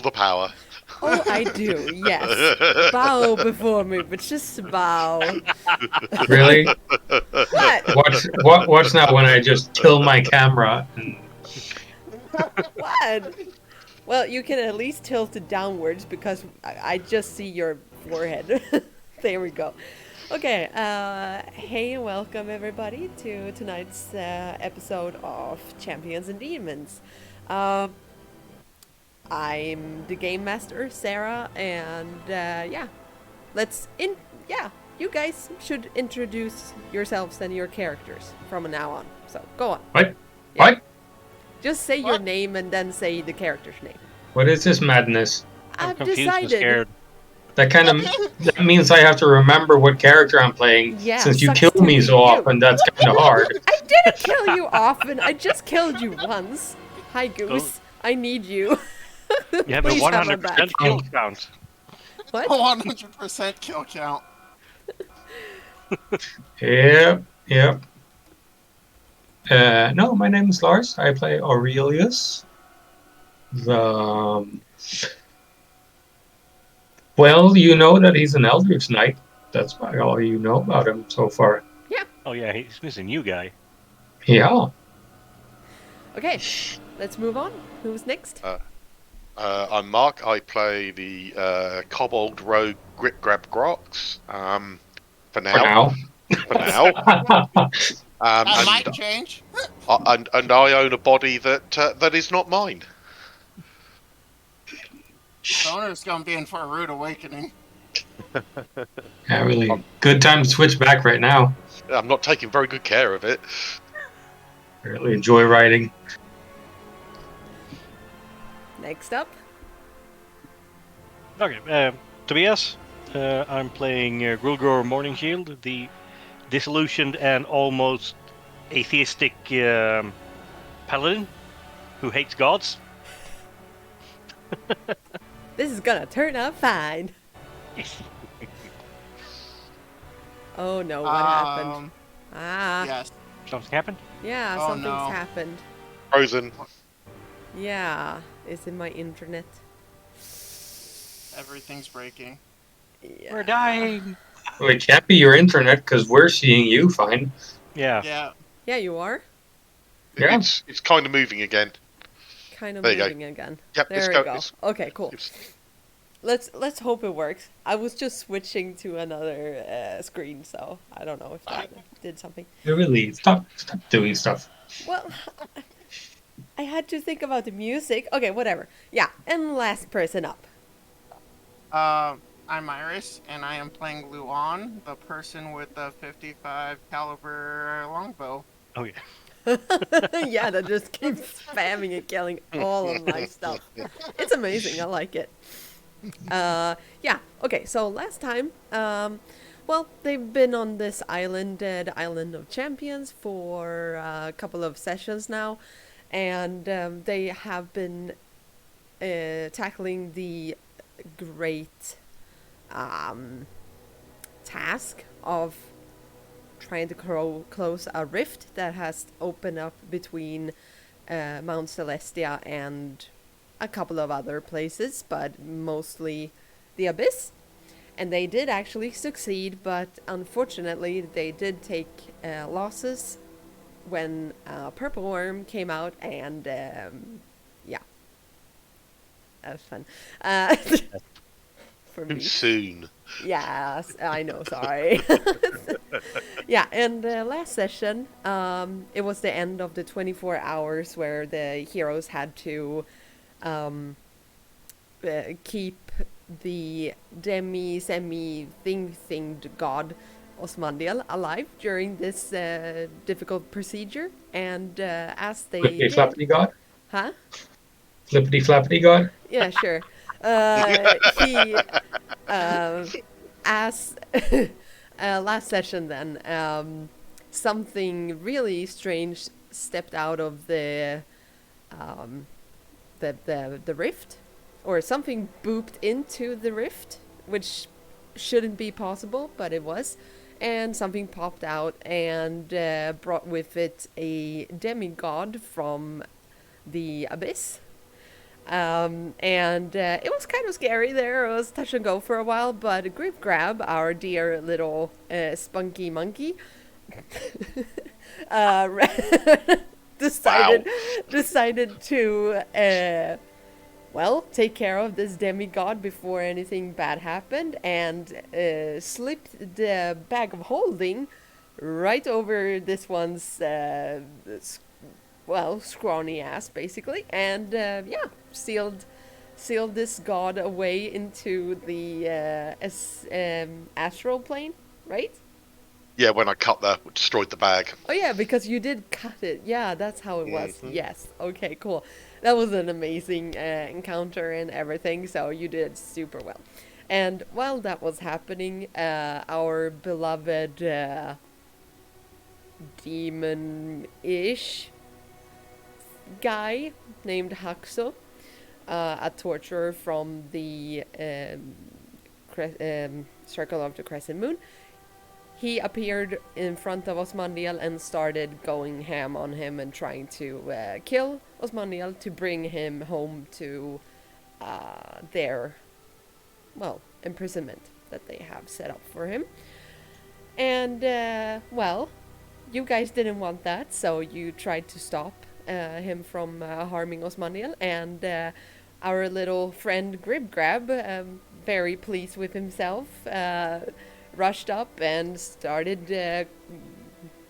the power. Oh, I do, yes. Bow before me, but just bow. Really? What? Watch now when I just kill my camera. And What? Well, you can at least tilt it downwards because I just see your forehead. There we go. Okay, hey and welcome everybody to tonight's episode of Champions and Demons. I'm the game master, Sarah, and you guys should introduce yourselves and your characters from now on. So go on. what? Yeah. What? Just say your name and then say the character's name. What is this madness? I'm I've confused and decided. scared. That means I have to remember what character I'm playing. Yeah, since you sucks kill to me be so you. often, that's kind of hard. I didn't kill you often. I just killed you once. Hi, Goose. I need you. You have a Please have my back. 100% kill count. What? 100% kill count. Yep. No, my name is Lars. I play Aurelius. Well, you know that he's an Eldritch Knight. That's about all you know about him so far. Oh yeah, he's missing you guy. Yeah. Okay, let's move on. Who's next? I'm Mark. I play the Kobold Rogue Grip Grab Grox. For now. For now. That might change. And I own a body that is not mine. The owner's gonna be in for a rude awakening. Yeah, really good time to switch back right now. I'm not taking very good care of it. Really enjoy riding. Next up. Okay, Tobias. I'm playing Grulgor Morningshield, the disillusioned and almost atheistic paladin who hates gods. This is gonna turn out fine. Oh no, what happened? Yes. Something happened? Yeah, Oh, something's no. happened. Frozen. Yeah, is it my internet? Everything's breaking. Yeah. We're dying. Well, it can't be your internet because we're seeing you fine. Yeah. Yeah. Yeah, you are. Yeah. It's kind of moving again. Kind of There you go. moving again. Yep, There let's we go. go. Okay, cool. Let's hope it works. I was just switching to another screen, so I don't know if that did something. Really, stop doing stuff. Well, I had to think about the music. Okay, whatever. Yeah, and last person up. I'm Iris, and I am playing Luan, the person with the 55 caliber longbow. Oh yeah. Yeah, that just keeps spamming and killing all of my stuff. It's amazing. I like it. Yeah. Okay. So last time, well, they've been on this island, the Island of Champions, for a couple of sessions now, and they have been tackling the great task of trying to close a rift that has opened up between Mount Celestia and a couple of other places, but mostly the Abyss. And they did actually succeed, but unfortunately they did take losses when Purple Worm came out, and yeah, that was fun. For me. Soon. Yes, I know, sorry. Yeah, and last session, it was the end of the 24 hours where the heroes had to keep the semi-thinged god Osmandiel alive during this difficult procedure, and as they Flippity did... flappity god? Huh? Flippity flappity god? Yeah, sure. He, as last session then, something really strange stepped out of the rift, or something booped into the rift, which shouldn't be possible, but it was, and something popped out and brought with it a demigod from the Abyss. And it was kind of scary there. It was touch and go for a while, but Grip Grab, our dear little spunky monkey, uh, decided decided to well, take care of this demigod before anything bad happened, and slipped the bag of holding right over this one's scrawny ass, basically, and yeah, sealed this god away into the astral plane, right? Yeah, when I destroyed the bag. Oh yeah, because you did cut it. Yeah, that's how it was. Mhm. Yes. Okay, cool. That was an amazing encounter and everything, so you did super well. And while that was happening, our beloved demon-ish guy named Haxo, a torturer from the Circle of the Crescent Moon, he appeared in front of Osmandiel and started going ham on him and trying to kill Osmandiel to bring him home to their, well, imprisonment that they have set up for him. And, well, you guys didn't want that, so you tried to stop him from harming Osmandiel, and our little friend Gribgrab, very pleased with himself, rushed up and started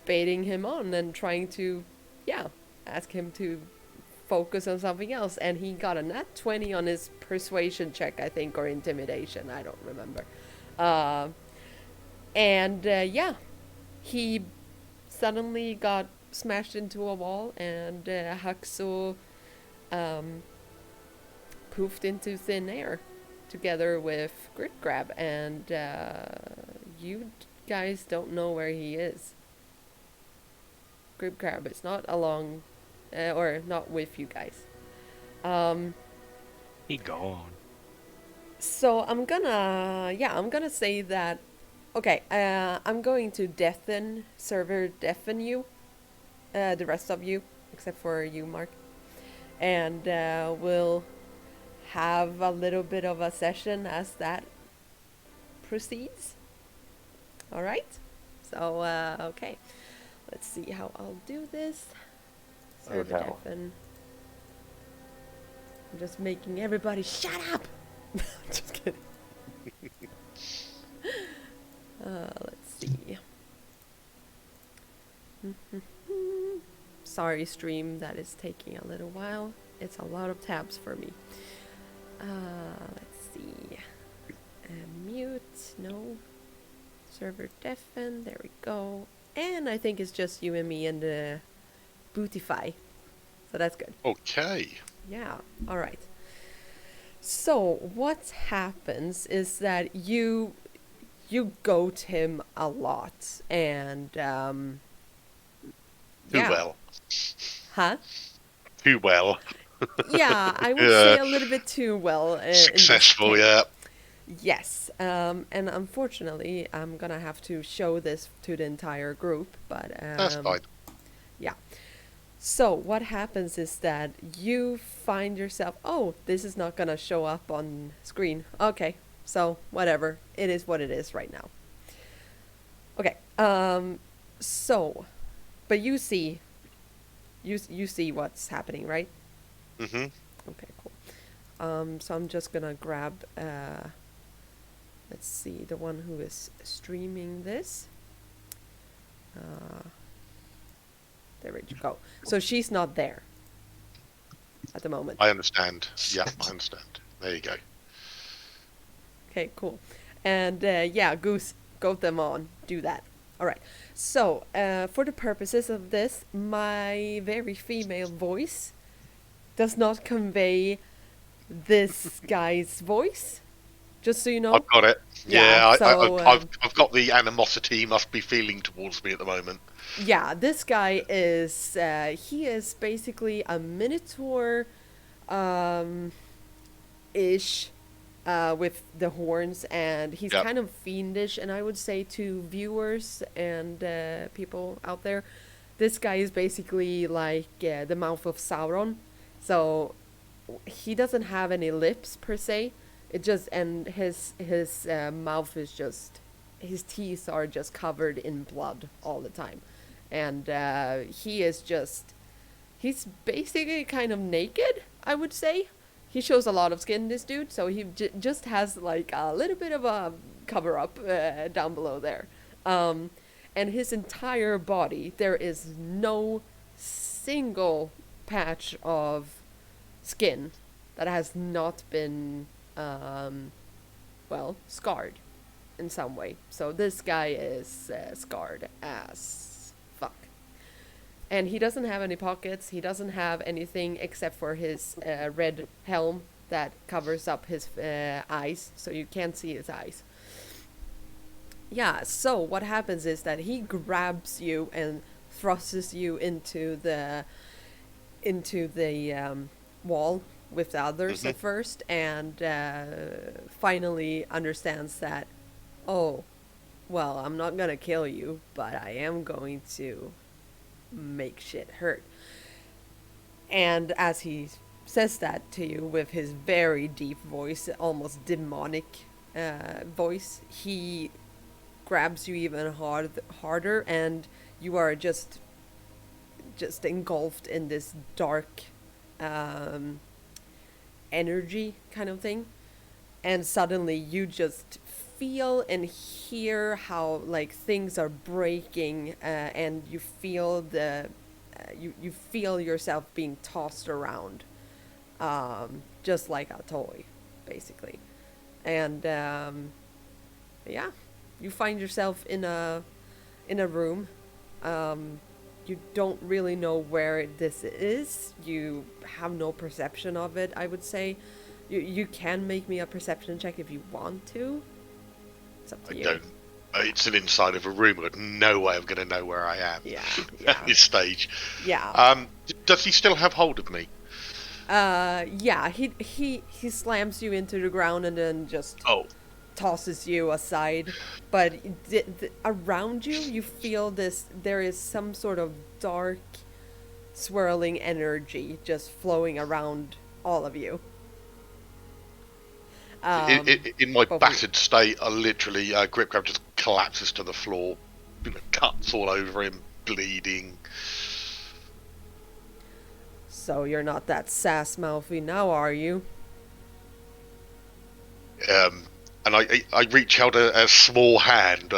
baiting him on and trying to, yeah, ask him to focus on something else. And he got a nat 20 on his persuasion check, I think, or intimidation, I don't remember. Yeah, he suddenly got smashed into a wall, and Haxo poofed into thin air together with Grit Grab, and you guys don't know where he is. Grit Grab is not along, or not with you guys. He gone. So I'm gonna say that, okay, I'm going to server deafen you, the rest of you, except for you, Mark, and we'll have a little bit of a session as that proceeds. All right. So okay, let's see how I'll do this. Server no. deafen. I'm just making everybody shut up. Just kidding. Let's see. Sorry, stream, that is taking a little while. It's a lot of tabs for me. Let's see. Mute, no. Server deafen, there we go. And I think it's just you and me and the Bootify. So that's good. Okay. Yeah, alright. So, what happens is that you goat him a lot, and, Too yeah. well. Huh? Too well. Yeah, I would Yeah. say a little bit too well. Successful, yeah. Yes, and unfortunately, I'm gonna have to show this to the entire group, but That's fine. yeah. So what happens is that you find yourself, oh, this is not gonna show up on screen. Okay, so whatever, it is what it is right now. Okay, so, but you see what's happening, right? Mhm. Okay, cool. So I'm just gonna grab, let's see, the one who is streaming this. There we go. So she's not there at the moment. I understand. Yeah, I understand. There you go. Okay, cool. And yeah, Goose, goat them on. Do that. All right. So for the purposes of this, my very female voice does not convey this guy's voice. Just so you know. I've got it. Yeah, Yeah, so, I've got the animosity he must be feeling towards me at the moment. Yeah, this guy is, he is basically a minotaur, ish, with the horns, and he's Yep. kind of fiendish, and I would say to viewers and people out there, this guy is basically like the mouth of Sauron. So he doesn't have any lips per se. It just and his mouth is just his teeth are just covered in blood all the time, and he is just he's basically kind of naked. I would say he shows a lot of skin. This dude, so he just has like a little bit of a cover up down below there, and his entire body there is no single patch of skin that has not been scarred in some way. So this guy is scarred as fuck. And he doesn't have any pockets. He doesn't have anything except for his red helm that covers up his eyes, so you can't see his eyes. Yeah, so what happens is that he grabs you and thrusts you into the wall with the others at first, and finally understands that, oh, well, I'm not gonna kill you, but I am going to make shit hurt. And as he says that to you with his very deep voice, almost demonic voice, he grabs you even harder, and you are just engulfed in this dark energy kind of thing. And suddenly you just feel and hear how like things are breaking, and you feel you feel yourself being tossed around, just like a toy, basically. And yeah, you find yourself in a room. You don't really know where this is. You have no perception of it, I would say. You can make me a perception check if you want to. It's up to you. Don't. It's an inside of a room. I've got no way of going to know where I am. Yeah. At this stage. Yeah. Does he still have hold of me? Yeah. He slams you into the ground and then just tosses you aside. But around you, you feel this. There is some sort of dark, swirling energy just flowing around all of you. In my battered state, I literally Grip Grab just collapses to the floor, cuts all over him, bleeding. So you're not that sass-mouthy now, are you? And I reach out a small hand.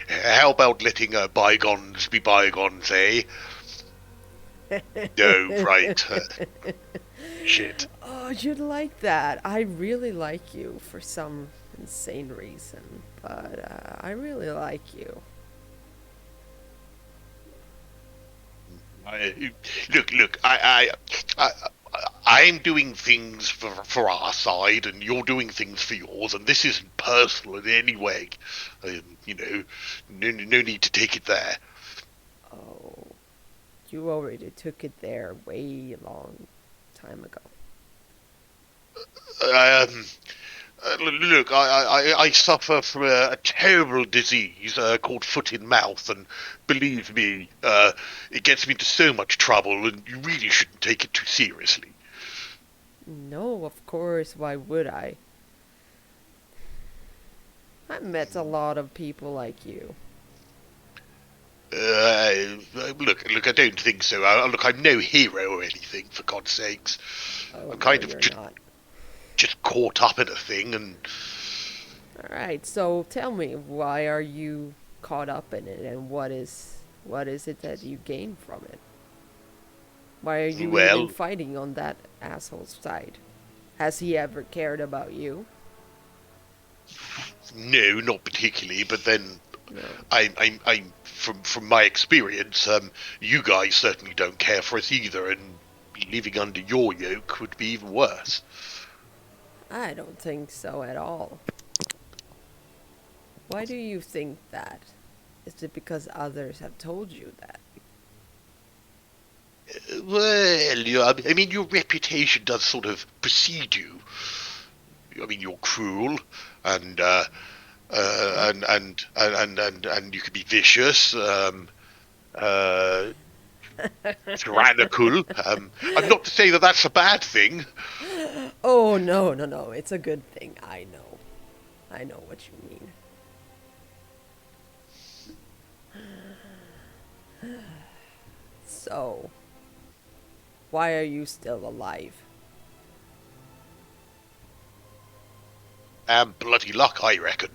How about letting bygones be bygones, eh? No, right. Shit. Oh, you'd like that. I really like you for some insane reason, but I really like you. Look. I'm doing things for our side, and you're doing things for yours, and this isn't personal in any way. No need to take it there. Oh, you already took it there way long time ago. Look, I suffer from a terrible disease called foot in mouth, and believe me, it gets me into so much trouble, and you really shouldn't take it too seriously. No, of course, why would I? I've met a lot of people like you. Look, I don't think so. Look, I'm no hero or anything, for God's sakes. Oh, I'm kind no, of you're not. just caught up in a thing, and... Alright, so tell me, why are you caught up in it, and what is it that you gain from it? Why are you even fighting on that asshole's side? Has he ever cared about you? No, not particularly, but then... No. I'm from my experience, you guys certainly don't care for us either, and living under your yoke would be even worse. I don't think so at all. Why do you think that? Is it because others have told you that? Well, I mean, your reputation does sort of precede you. I mean, you're cruel, and you can be vicious, tyrannical. I'm not to say that that's a bad thing. Oh, no, no, no. It's a good thing. I know. I know what you mean. So, why are you still alive? And bloody luck, I reckon.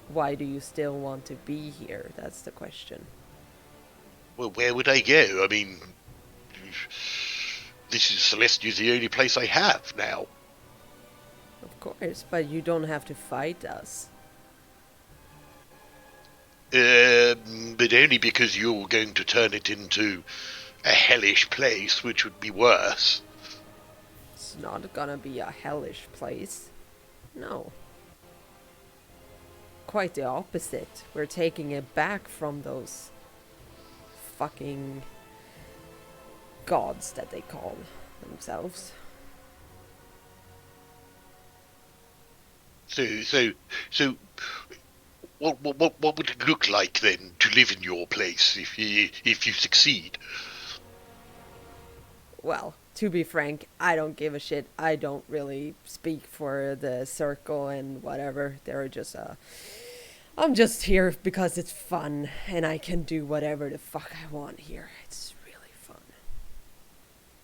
Why do you still want to be here? That's the question. Well, where would I go? I mean, this is Celestia's the only place I have now. Of course, but you don't have to fight us. But only because you're going to turn it into a hellish place, which would be worse. It's not gonna be a hellish place. No. Quite the opposite. We're taking it back from those fucking gods that they call themselves. So, what would it look like then to live in your place if you succeed? Well, to be frank, I don't give a shit. I don't really speak for the circle and whatever. They're just I'm just here because it's fun and I can do whatever the fuck I want here. It's really fun.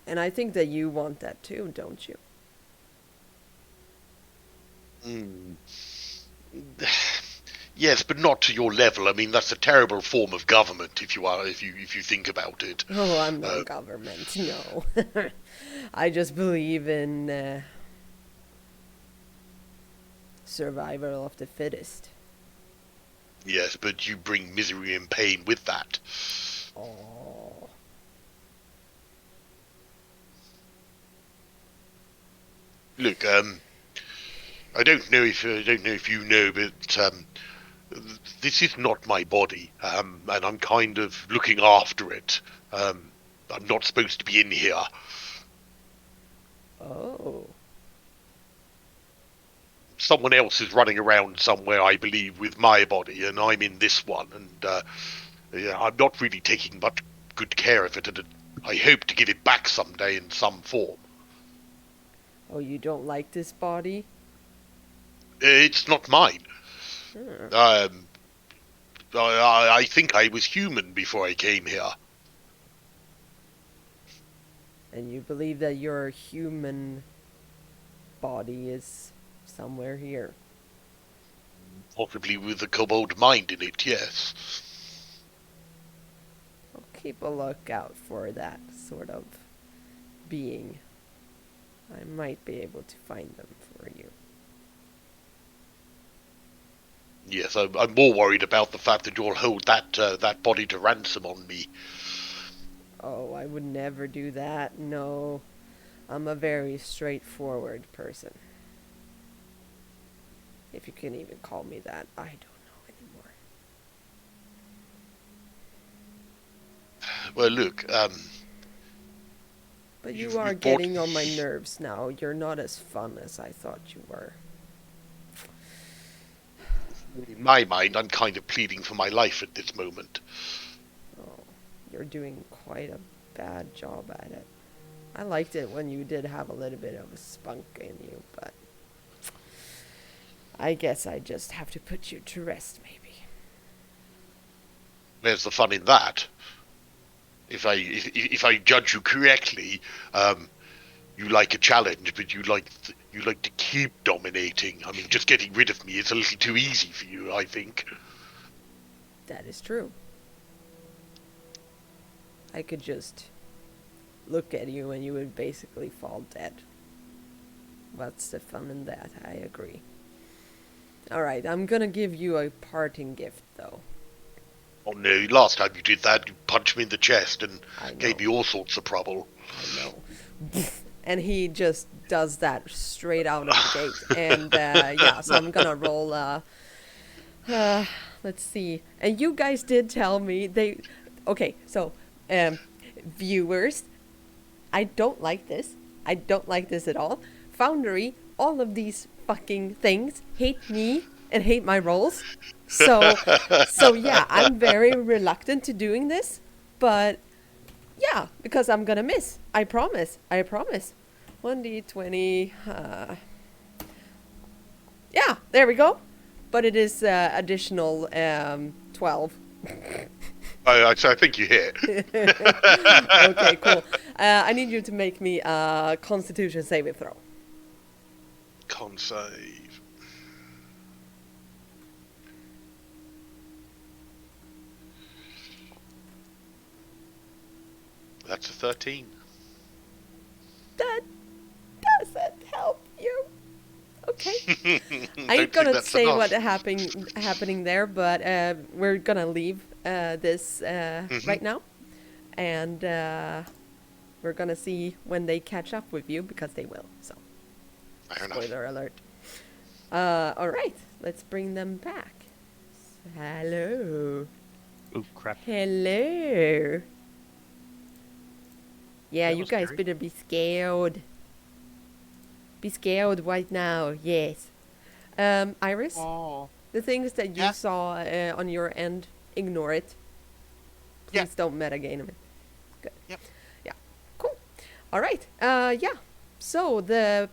And I think that you want that too, don't you? Yes, but not to your level. I mean, that's a terrible form of government if you think about it. Oh, I'm no government, no. I just believe in survival of the fittest. Yes, but you bring misery and pain with that. Oh. Look, I don't know if you know, but this is not my body, and I'm kind of looking after it. I'm not supposed to be in here. Oh. Someone else is running around somewhere, I believe, with my body, and I'm in this one, and yeah, I'm not really taking much good care of it, and I hope to give it back someday in some form. Oh, you don't like this body? It's not mine. Hmm. I think I was human before I came here. And you believe that your human body is somewhere here? Possibly with a kobold mind in it, yes. I'll keep a lookout for that sort of being. I might be able to find them for you. Yes, I'm more worried about the fact that you'll hold that body to ransom on me. Oh, I would never do that. No. I'm a very straightforward person. If you can even call me that, I don't know anymore. Well, look, But you you are bought- getting on my nerves now. You're not as fun as I thought you were. in my mind, I'm kind of pleading for my life at this moment. Oh, you're doing quite a bad job at it. I liked it when you did have a little bit of a spunk in you, but I guess I just have to put you to rest, maybe. Where's the fun in that? If I judge you correctly, you like a challenge, but you like to keep dominating. I mean, just getting rid of me is a little too easy for you, I think. That is true. I could just look at you and you would basically fall dead. What's the fun in that? I agree. Alright, I'm gonna give you a parting gift, though. Oh no, last time you did that, you punched me in the chest and I know. gave me all sorts of trouble. I know. And he just does that straight out of the gate. And yeah, so I'm gonna roll. Let's see. And you guys did tell me they. Okay, so viewers, I don't like this. I don't like this at all. Foundry, all of these fucking things hate me and hate my rolls. So yeah, I'm very reluctant to doing this, but Yeah, because I'm gonna miss. I promise. I promise. 1d20. Yeah, there we go. But it is additional 12. So I think you hit. Okay, cool. I need you to make me a Constitution saving throw. Con save. That's a 13. That doesn't help you. Okay. I Don't ain't think gonna that's say enough. what happening there, but we're gonna leave this right now, and we're gonna see when they catch up with you because they will. So, Fair enough. spoiler alert. All right, let's bring them back. Hello. Oh crap. Hello. Yeah, That you was guys scary. better be scared. Be scared right now, yes. Iris, Oh. the things that you Yeah. saw on your end, ignore it. Yeah. Please don't metagame it. Good. Yep. Yeah. Cool. All right. Yeah. So the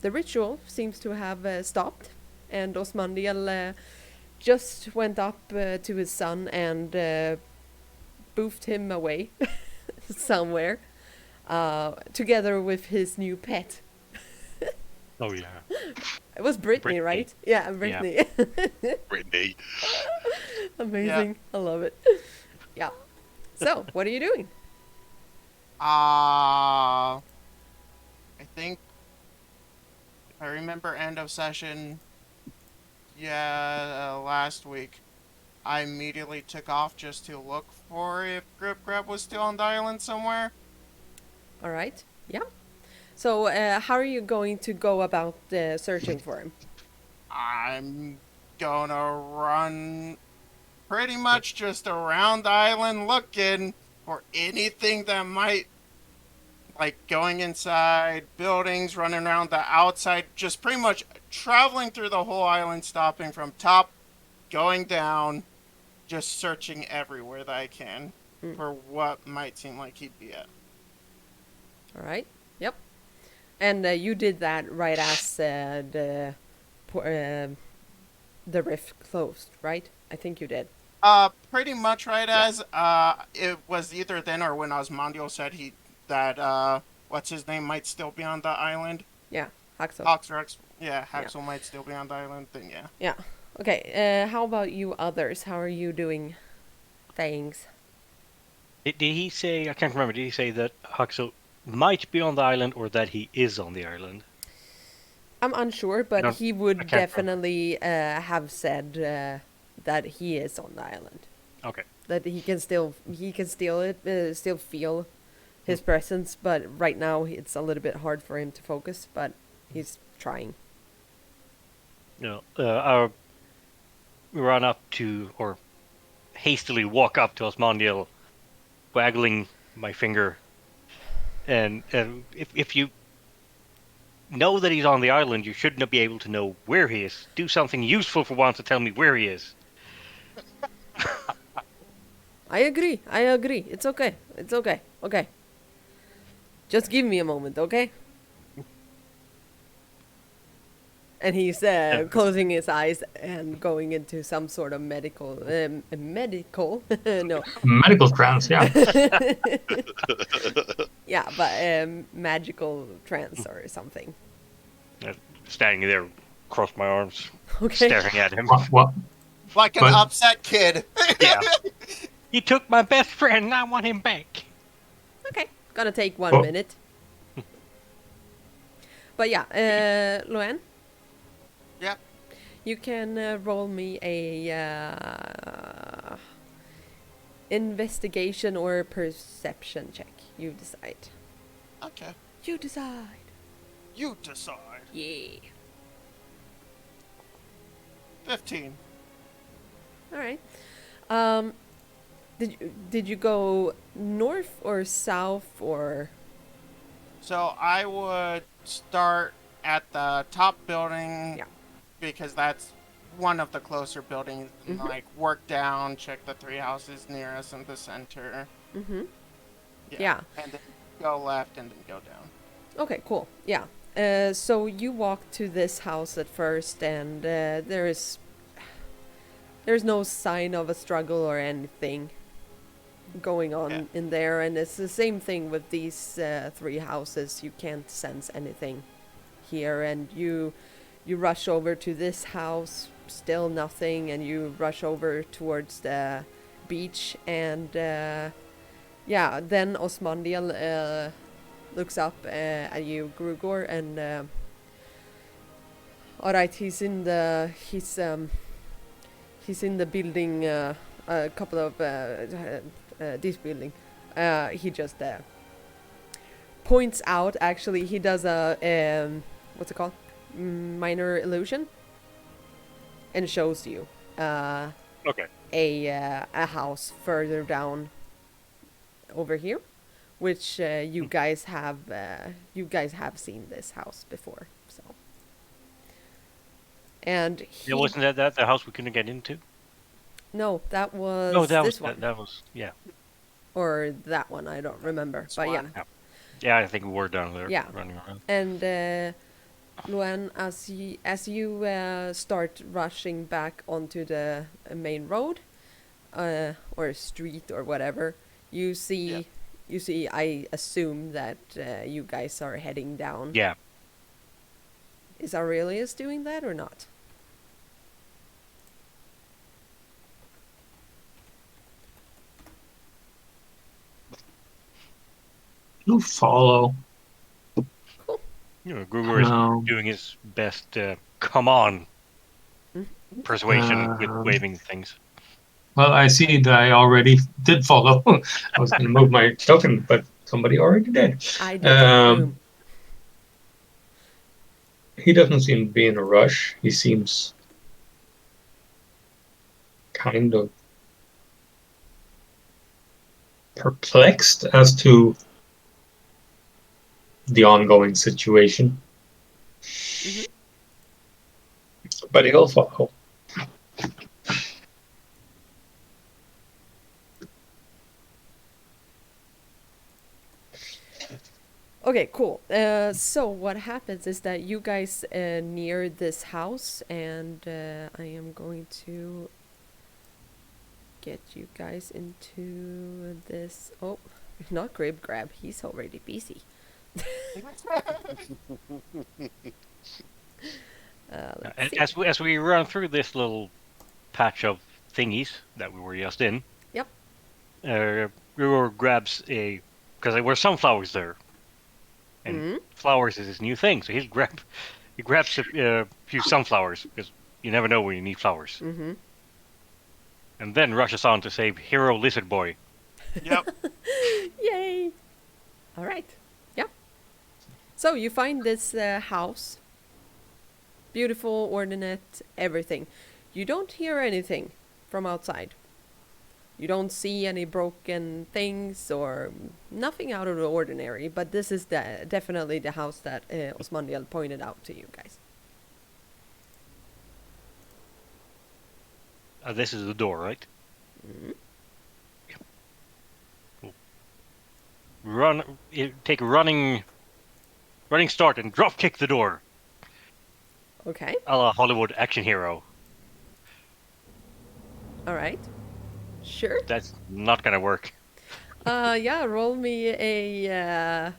ritual seems to have stopped, and Osmandiel just went up to his son and boofed him away somewhere, together with his new pet. Oh yeah. It was Brittany, Brittany. right? Yeah, Brittany. Brittany. Amazing. I love it. Yeah. So, what are you doing? I think if I remember end of session. Yeah, last week. I immediately took off just to look for if Grip Grab was still on the island somewhere. All right. Yeah. So, how are you going to go about searching for him? I'm gonna run pretty much just around the island looking for anything that might, like going inside buildings, running around the outside, just pretty much traveling through the whole island, stopping from top, going down, just searching everywhere that I can for what might seem like he'd be at. All right. Yep. And you did that right as the rift closed, right? I think you did. Pretty much right as it was either then or when Osmandio said that what's his name might still be on the island. Yeah. Haxel. Haxel, Haxel might still be on the island. Then yeah. Yeah. Okay. How about you others? How are you doing things? Did he say? I can't remember. Did he say that Haxel might be on the island or that he is on the island? I'm unsure, but don't- he I would can't definitely have said that he is on the island. Okay. That he can still still feel his presence, but right now it's a little bit hard for him to focus. But he's trying. No. I run up to, or hastily walk up to Osmandiel, waggling my finger. And if you know that he's on the island, you shouldn't be able to know where he is. Do something useful for once to tell me where he is. I agree. It's okay. Okay. Just give me a moment, okay? And he's closing his eyes and going into some sort of medical no, Medical trance, yeah. yeah, but magical trance or something. Standing there, cross my arms, Okay. staring at him. What? Like an But- upset kid. Yeah. He took my best friend, and I want him back. Okay. Gonna take 1 Oh. minute. But yeah, Luann, Yep. you can roll me a investigation or perception check. You decide. Okay. You decide. You decide. Yeah. 15. All right. Did you go north or south or? So I would start at the top building Yeah. because that's one of the closer buildings and Mhm. like work down, check the 3 houses near us in the center. Mm-hmm. Yeah. Yeah. And then go left and then go down. Okay, cool. Yeah. So you walk to this house at first, and there's no sign of a struggle or anything going on Yeah. in there, and it's the same thing with these 3 houses. You can't sense anything here, and you rush over to this house, still nothing, and you rush over towards the beach, and yeah, then Osmandiel looks up at you, Grugor, and all right, he's in the building, a couple of this building. He just points out. Actually, he does a what's it called? Minor illusion, and shows you Okay. a house further down over here, which you guys have seen this house before. So, and he Yeah, wasn't that the house we couldn't get into? no, that was No, that this was one that was yeah. or that one. I don't remember, This but yeah. one. Yeah, I think we were down there Yeah. running around. And Luan, as you start rushing back onto the main road, or street or whatever, you see, I assume that you guys are heading down. Yeah. Is Aurelius doing that or not? You follow. You know, Gruber is No. doing his best come on persuasion with Um, waving things. Well, I see that I already did follow. I was going to move my token, but somebody already did. I did. Boom. He doesn't seem to be in a rush. He seems kind of perplexed as to the ongoing situation. Mhm. But he'll follow. Okay, cool. So what happens is that you guys near this house, and I am going to get you guys into this. Oh, not Grib Grab. He's already busy. Let's see. As we run through this little patch of thingies that we were just in, Yep. Gruber grabs because there were sunflowers there, and Mhm. flowers is his new thing. So he grabs a few sunflowers because you never know when you need flowers, Mm-hmm. and then rushes on to save Hero Lizard Boy. Yep. Yay! All right. Yep. So you find this house. Beautiful, ordinate, everything. You don't hear anything from outside. You don't see any broken things or nothing out of the ordinary, but this is definitely the house that Osmandiel pointed out to you guys. This is the door, right? Mhm. Take a running start and drop kick the door, Okay. a la Hollywood action hero. All right. Sure. That's not gonna work. Yeah, roll me a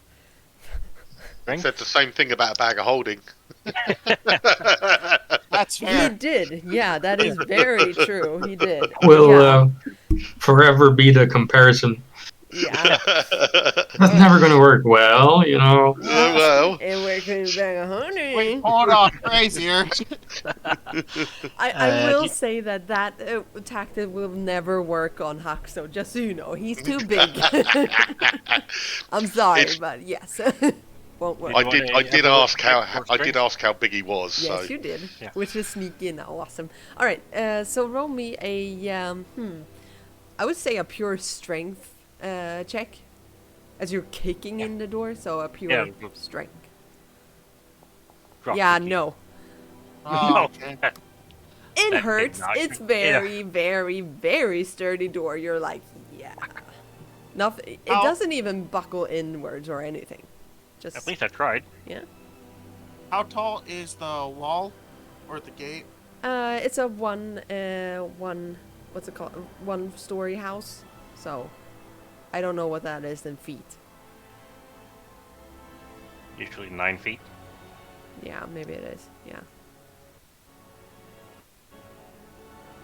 Strength? Said the same thing about a bag of holding. That's He fair. did. Yeah, that is very true. He did. Will Yeah. forever be the comparison. Yeah. That's never going to work well, you know. well, And we're going back a honey. Wait, hold on, crazier. I will say that tactic will never work on Huck, so just so you know, he's too big. I'm sorry, It's- but yes. Won't work. I want did. a I did ever- ask how. ever I did strength? ask how big he was. Yes, So you did, Yeah. which is sneaky and awesome. All right, so roll me a I would say a pure strength check, as you're kicking in the door. So a pure Yeah. strength. Drop Yeah, kicking. no. Oh, okay. It That did hurts. not- It's yeah. very, very, very sturdy door. You're like, yeah. Nothing. It Oh. doesn't even buckle inwards or anything. Just At least I tried. yeah. How tall is the wall or the gate? It's a what's it called? 1-story house. So, I don't know what that is in feet. Usually 9 feet. Yeah, maybe it is. Yeah.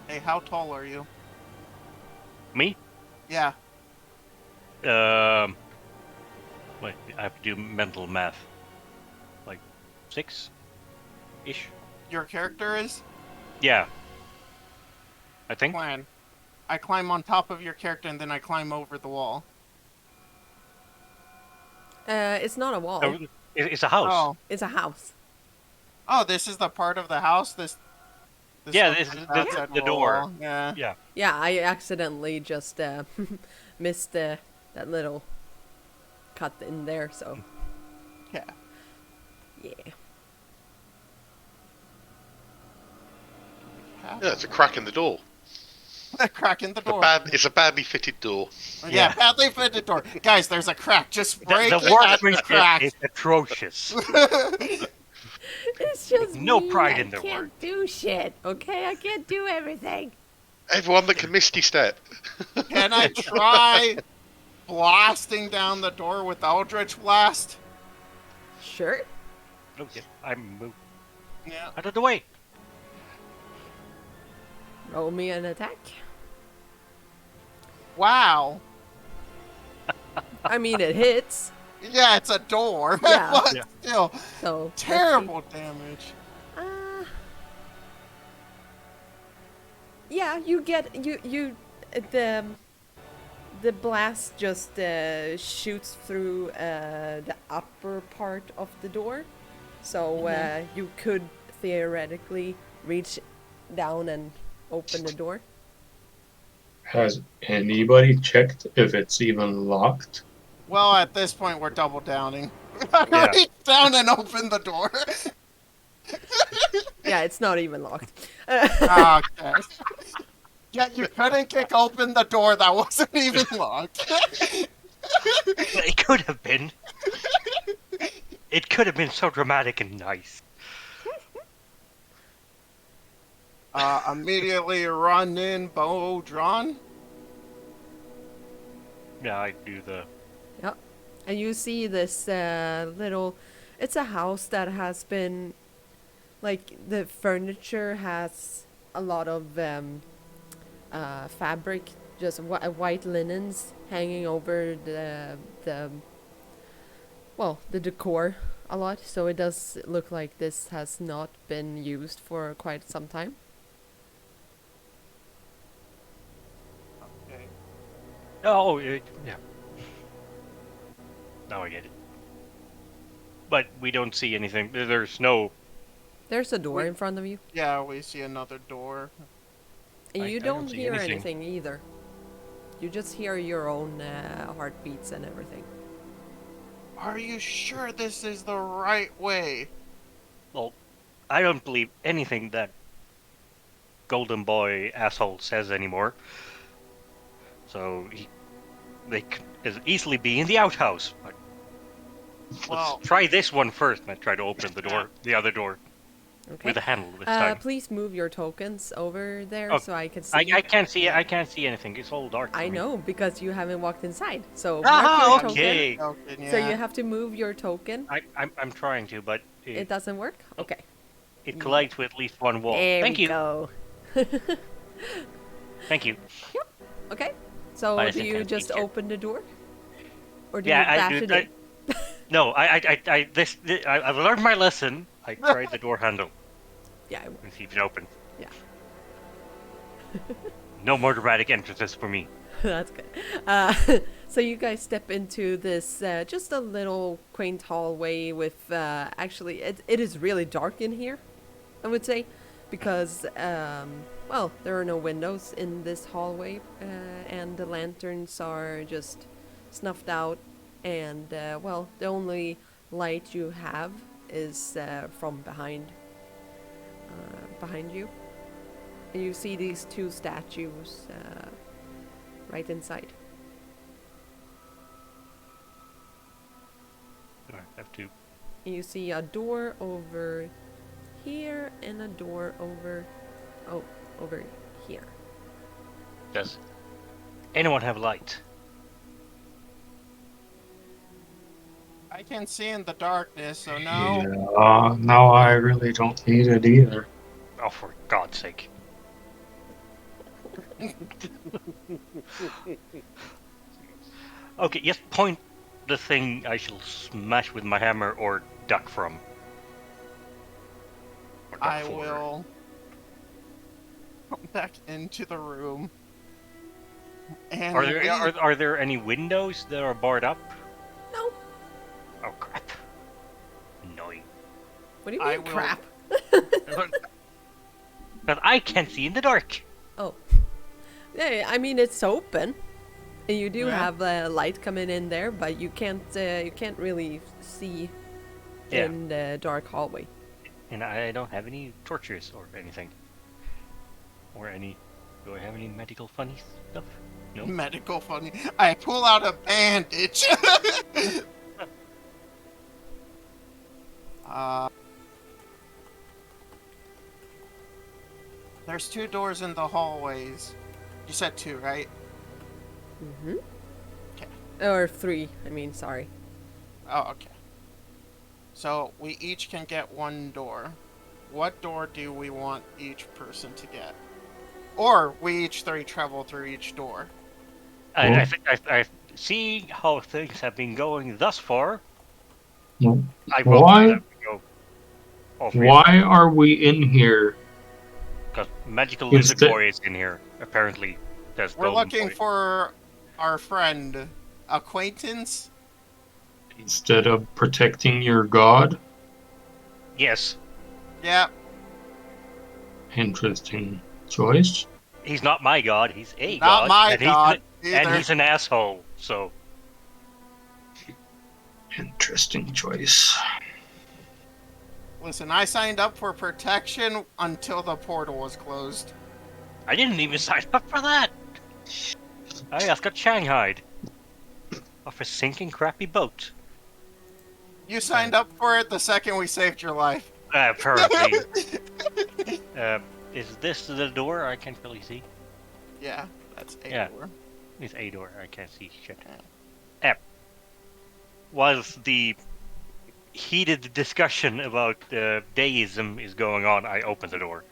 Hey, how tall are you? Me? Yeah. Wait, I have to do mental math. Like 6-ish? Your character is? Yeah. I think. Plan. I climb on top of your character and then I climb over the wall. It's not a wall. No, it's a house. Oh. It's a house. Oh, this is the part of the house? This Yeah, one this has is that the door. wall. Yeah. Yeah. Yeah, I accidentally just missed that little cut in there. So Yeah. yeah. Yeah, it's a crack in the door. A crack in the door. It's a badly fitted door. Yeah, badly fitted door. Guys, there's a crack. Just break The it at the workmanship crack. is atrocious. It's just No me. pride I in their can't work. do shit. Okay, I can't do everything. Everyone that can misty step. Can I try blasting down the door with Eldritch Blast? Sure. Oh, yeah. I'm moved Yeah. out of the way. Roll me an attack. Wow. I mean, it hits. Yeah, it's a door. Yeah. But Yeah. still, So let's see. terrible damage. Yeah, you get the blast just shoots through the upper part of the door, so you could theoretically reach down and open the door. Has anybody checked if it's even locked? Well, at this point, we're double downing. Yeah. Reach down and open the door. Yeah, it's not even locked. Okay. Yeah, you couldn't kick open the door that wasn't even locked. It could have been. It could have been so dramatic and nice. Immediately run in, bow drawn. Yeah, I do the. Yep. And you see this little. It's a house that has been. Like, the furniture has a lot of fabric, just white linens hanging over the decor a lot. So it does look like this has not been used for quite some time. Okay. Oh, yeah. Now I get it. But we don't see anything. There's no. There's a door Wait. in front of you, Yeah, we see another door. and I you don't don't see hear anything. anything either. You just hear your own heartbeats and everything. Are you sure this is the right way? Well, I don't believe anything that Golden Boy asshole says anymore. So they could as easily be in the outhouse. Like, Well, let's try this one first. And I try to open the door, the other door, Okay. with a handle this time. Please move your tokens over there Oh, so I can see. I can't see. I can't see anything. It's all dark. I for me. know because you haven't walked inside. So Ah, mark your okay. token, token. So yeah. you have to move your token. I'm trying to, but It doesn't work. Okay. it collides with at least one wall. There Thank we you. go. Thank you. Okay. So I do think you that's just easier. open the door, or do Yeah, you dash I it do. in? No, I've learned my lesson. I tried the door handle Yeah. and see if it opens. Yeah. No more dramatic entrances for me. That's good. So you guys step into this just a little quaint hallway with actually it is really dark in here, I would say, because well, there are no windows in this hallway, and the lanterns are just snuffed out, and well, the only light you have is from behind you. You see these two statues right inside. I have to. You see a door over here and a door over here. Does anyone have light? I can see in the darkness, so no. Yeah, no, I really don't need it either. Oh, for God's sake. Okay, just point the thing I shall smash with my hammer or duck from. Or duck I for. will come back into the room. And Are there any windows that are barred up? No. Oh crap! Annoying. What do you I mean, will- crap? But I can't see in the dark. Oh. Yeah, I mean it's open. And you do Yeah. have light coming in there, but you can't really see Yeah. in the dark hallway. And I don't have any torches or anything. Or any. Do I have any medical funny stuff? No. medical funny. I pull out a bandage. There's 2 doors in the hallways. You said 2, right? Mm-hmm. Okay. Or 3, I mean, sorry. Oh, okay. So we each can get 1 door. What door do we want each person to get? Or we each 3 travel through each door. I think I see how things have been going thus far. Well, I will Why? go all three. Why are we in here? Because magical It's lizard the- boy is in here. Apparently, there's We're golden looking boy. for our friend, acquaintance. Instead of protecting your god? Yes, Yeah, Interesting choice. he's not my god. He's a not god. my and god and either. he's an asshole. So Interesting choice. Listen, I signed up for protection until the portal was closed. I didn't even sign up for that. I just got shanghaied off a sinking crappy boat. You signed up for it the second we saved your life. Apparently. Is this the door? I can't really see. Yeah, that's a Yeah. door. It's a door. I can't see shit. Whilst the heated discussion about deism is going on, I open the door.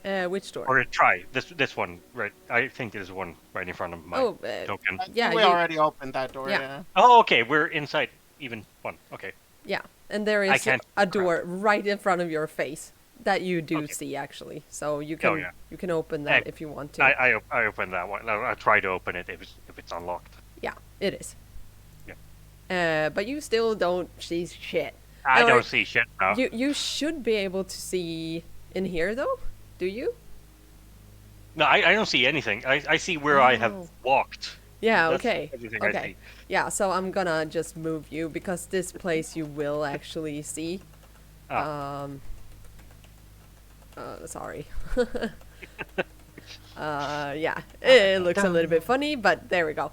Which door? Or try this one, right? I think there's one right in front of my token. I think Yeah, we you- already opened that door, Yeah. yeah. Oh, okay, we're inside even one. Okay. Yeah, and there I is can't- a door right in front of your face that you do Okay. see actually. So you can yeah. you can open that I- if you want to. I open that one. I'll try to open it if it's unlocked. Yeah, it is. Yeah. But you still don't see shit. I Or don't see shit now. You should be able to see in here though. Do you? No, I don't see anything. I see where I have Oh. walked. Yeah. That's Okay. everything I Okay. see. Yeah. So I'm gonna just move you because this place you will actually see. Ah. Sorry. Yeah, it looks a little bit funny, but there we go.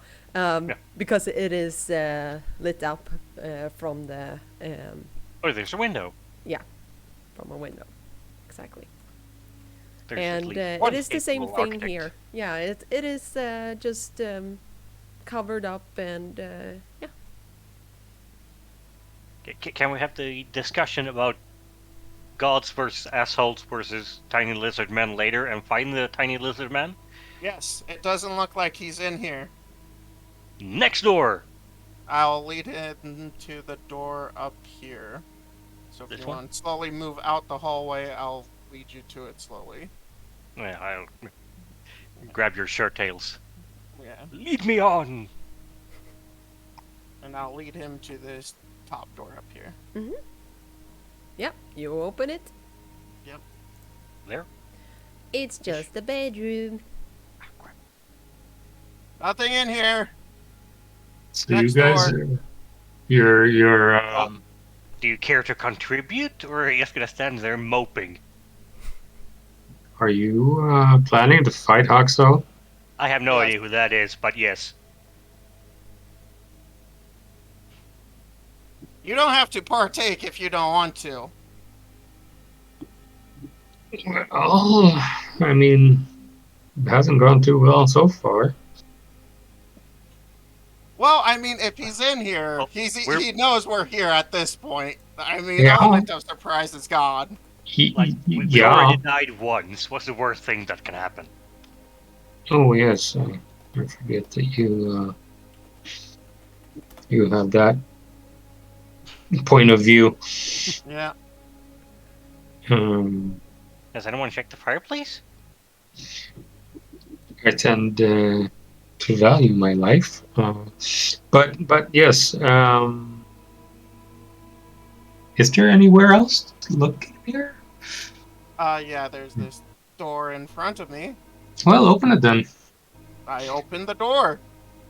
Because it is lit up from the Oh, there's a window. from a window, exactly. There's at And least one it is the same capable thing architect. here. Yeah, it is just covered up and yeah. Can we have the discussion about gods versus assholes versus tiny lizard men later and find the tiny lizard man? Yes, it doesn't look like he's in here. Next door! I'll lead him to the door up here. So if This you one? want to slowly move out the hallway, I'll lead you to it slowly. Yeah, I'll grab your shirt tails. Yeah. Lead me on! And I'll lead him to this top door up here. Yep, you open it. Yep. There? It's just the bedroom. Ah, crap. Nothing in here. So Next you guys, door. you're Do you care to contribute, or are you just gonna stand there moping? Are you planning to fight Haxo? I have no Yes. idea who that is, but yes. You don't have to partake if you don't want to. Well, I mean, it hasn't gone too well so far. Well, I mean, if he's in here, Oh, he knows we're here at this point. I mean, Yeah. element of surprise is gone. Like, we Yeah. already died once. What's the worst thing that can happen? Oh yes, I forget that you have that point of view. Yeah. Has anyone checked the fireplace? I tend to value my life, but yes. Is there anywhere else to look here? Yeah, there's this door in front of me. Well, open it then. I open the door.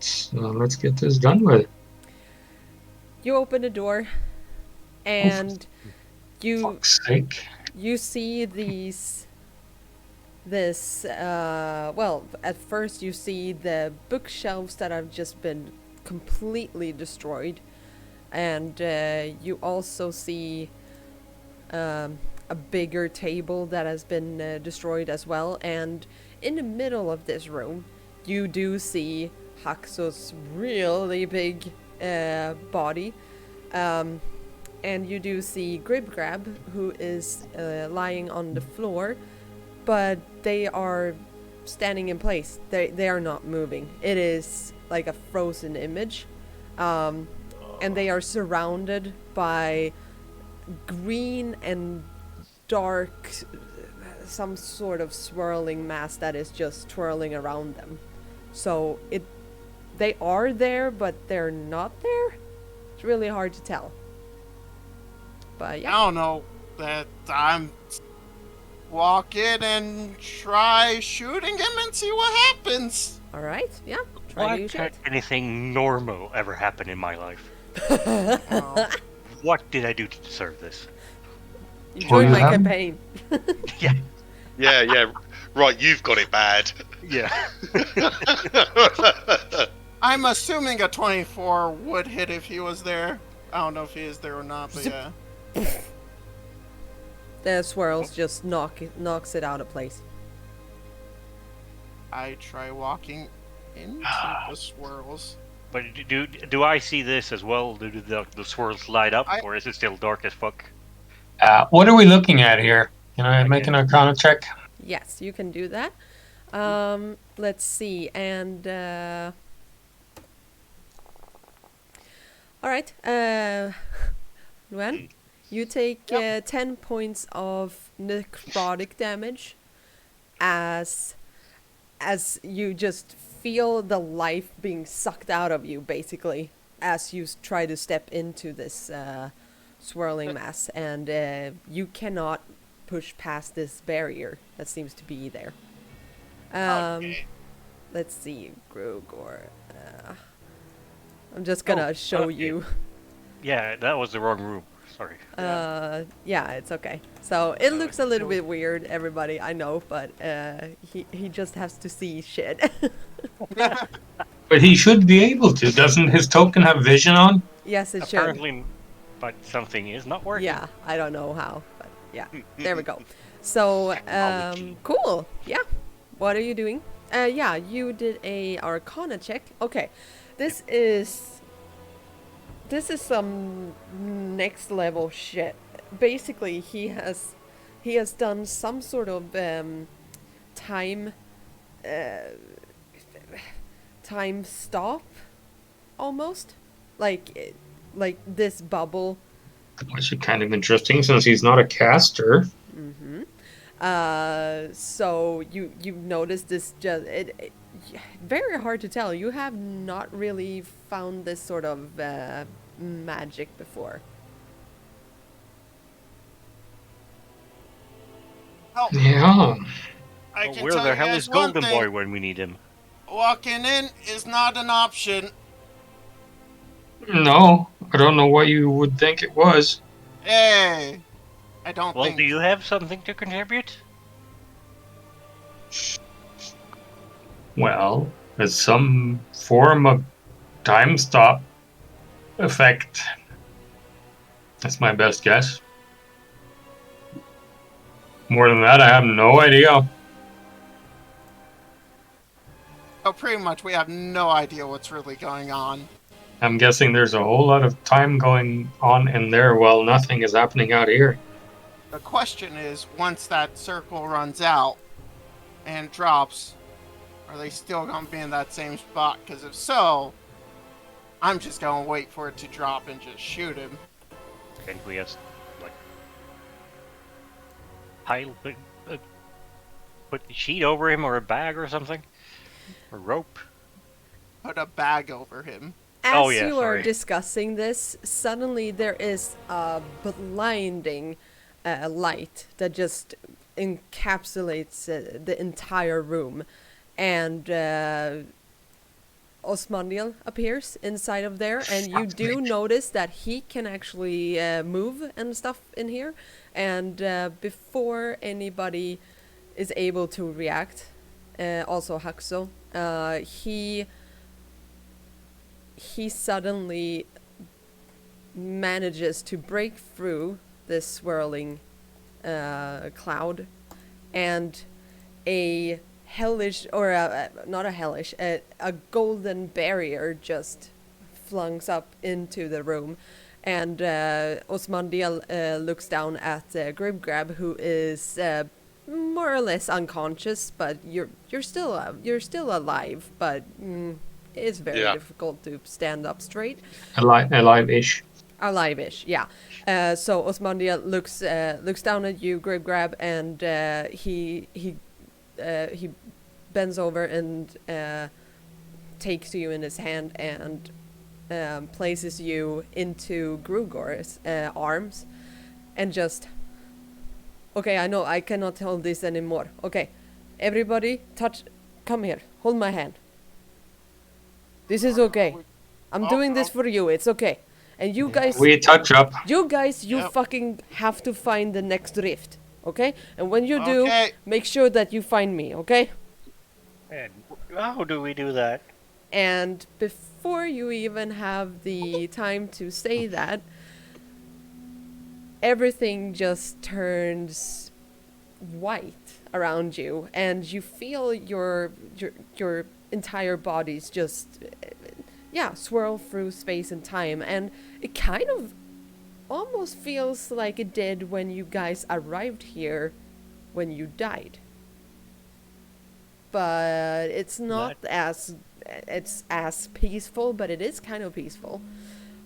So let's get this done with. You open the door, and you Fuck's sake. you see well, at first you see the bookshelves that have just been completely destroyed, and you also see a bigger table that has been destroyed as well. And in the middle of this room, you do see Haxo's really big body. And you do see Gribgrab, who is lying on the floor, but they are standing in place. They are not moving. It is like a frozen image. And they are surrounded by green and dark, some sort of swirling mass that is just twirling around them. So they are there, but they're not there. It's really hard to tell. But yeah. I don't know that I'm walk in and try shooting him and see what happens. All right. Yeah. Try Why to use can't it. anything normal ever happen in my life? Oh, What did I do to deserve this? You Well, joined you my haven't- campaign. Yeah, Yeah. Right, you've got it bad. yeah. I'm assuming a 24 would hit if he was there. I don't know if he is there or not, but yeah. The swirls just knocks it out of place. I try walking into the swirls. But do I see this as well? Do the swirls light up, I- or is it still dark as fuck? What are we looking at here? Can I make Okay. an Arcana check? Yes, you can do that. Let's see, and all right, Luan, you take 10 points of necrotic damage as you just feel the life being sucked out of you, basically, as you try to step into this swirling mass, and you cannot push past this barrier that seems to be there. Okay. Let's see, Grogor. I'm just gonna show okay. you. Yeah, that was the wrong room. Sorry. Yeah, it's okay. So it looks a little bit weird, everybody, I know, but he just has to see shit. But he should be able to. Doesn't his token have vision on? Yes, it should. Apparently, but something is not working. Yeah, I don't know how, but yeah, there we go. So, Technology. cool. Yeah. What are you doing? Yeah, you did a Arcana check. Okay, this is some next level shit. Basically, he has done some sort of time time stop, almost like this bubble. Which is kind of interesting since he's not a caster. So you notice this very hard to tell. You have not really found this sort of magic before. Help. Yeah. I Well, can where tell the you hell guys is one Golden thing. Boy when we need him? Walking in is not an option. No, I don't know what you would think it was. Hey, I don't Well, think. do you have something to contribute? Well, it's some form of time stop effect. That's my best guess. More than that, I have no idea. So pretty much we have no idea what's really going on. I'm guessing there's a whole lot of time going on in there while nothing is happening out here. The question is, once that circle runs out and drops, are they still going to be in that same spot? Because if so, I'm just going to wait for it to drop and just shoot him. Can't we just like put a sheet over him or a bag or something, or rope? Put a bag over him. As Oh, yeah, you are sorry. discussing this, suddenly there is a blinding light that just encapsulates the entire room, and Osmandiel appears inside of there, and you do notice that he can actually move and stuff in here, and before anybody is able to react, also Haxo, he suddenly manages to break through this swirling cloud, and a hellish, or not a hellish, a golden barrier just flungs up into the room, and Osmandiel looks down at Gribgrab, who is more or less unconscious, but you're still alive, but it's very difficult to stand up straight. Alive-ish. Alive-ish, yeah. So Osmandiel looks down at you, Gribgrab, and he bends over and takes you in his hand and places you into Grugor's arms, and just, okay, I know I cannot hold this anymore. Okay, everybody, come here, hold my hand. This is okay. I'm doing this for you. It's okay. And you guys, We touch up. you Yep. fucking have to find the next rift, okay? And when you do, Okay. make sure that you find me, okay? And how do we do that? And before you even have the time to say that, everything just turns white around you, and you feel your entire body's just swirl through space and time, and it kind of almost feels like it did when you guys arrived here when you died, but it's not as peaceful, but it is kind of peaceful.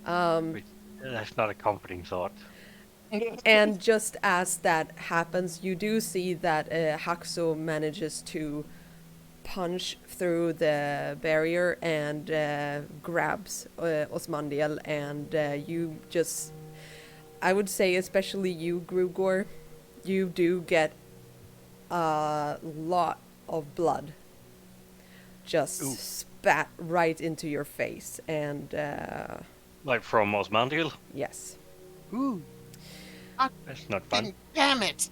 That's not a comforting thought. And just as that happens, you do see that Haxo manages to punch through the barrier and grabs Osmandiel, and you just, I would say especially you, Grugor, you do get a lot of blood just spat right into your face, and Like from Osmandiel? yes. Ooh. That's not fun. Damn it!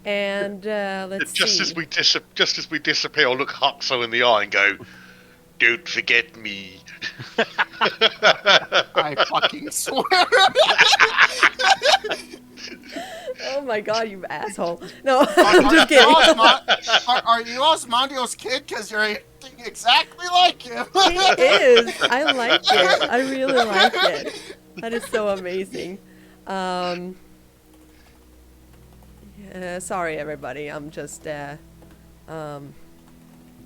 And let's Just see. as we disappear, I'll look Huxo in the eye and go, "Don't forget me." I fucking swear. Oh my god, you asshole. No, I'm just kidding. Are you Osmandiel's kid? Because you're acting exactly like him. He is. I like it. I really like it. That is so amazing. Sorry, everybody. I'm just,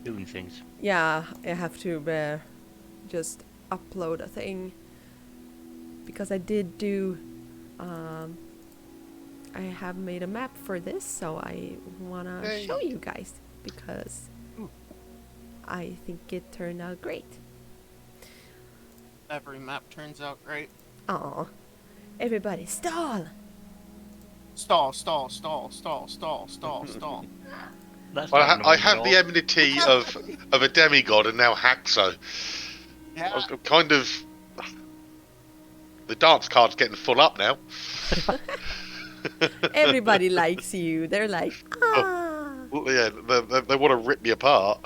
Doing things. yeah, I have to just upload a thing. Because I did do, I have made a map for this, so I wanna Hey. show you guys. Because I think it turned out great. Every map turns out great. Aw. Everybody, stall! Stall, stall, stall, stall, stall, stall, stall. That's Well, not I annoying at have all. the enmity of a demigod and now Haxo. I Yeah. was kind of. The dance card's getting full up now. Everybody likes you. They're like, ah. Well, yeah, they want to rip me apart.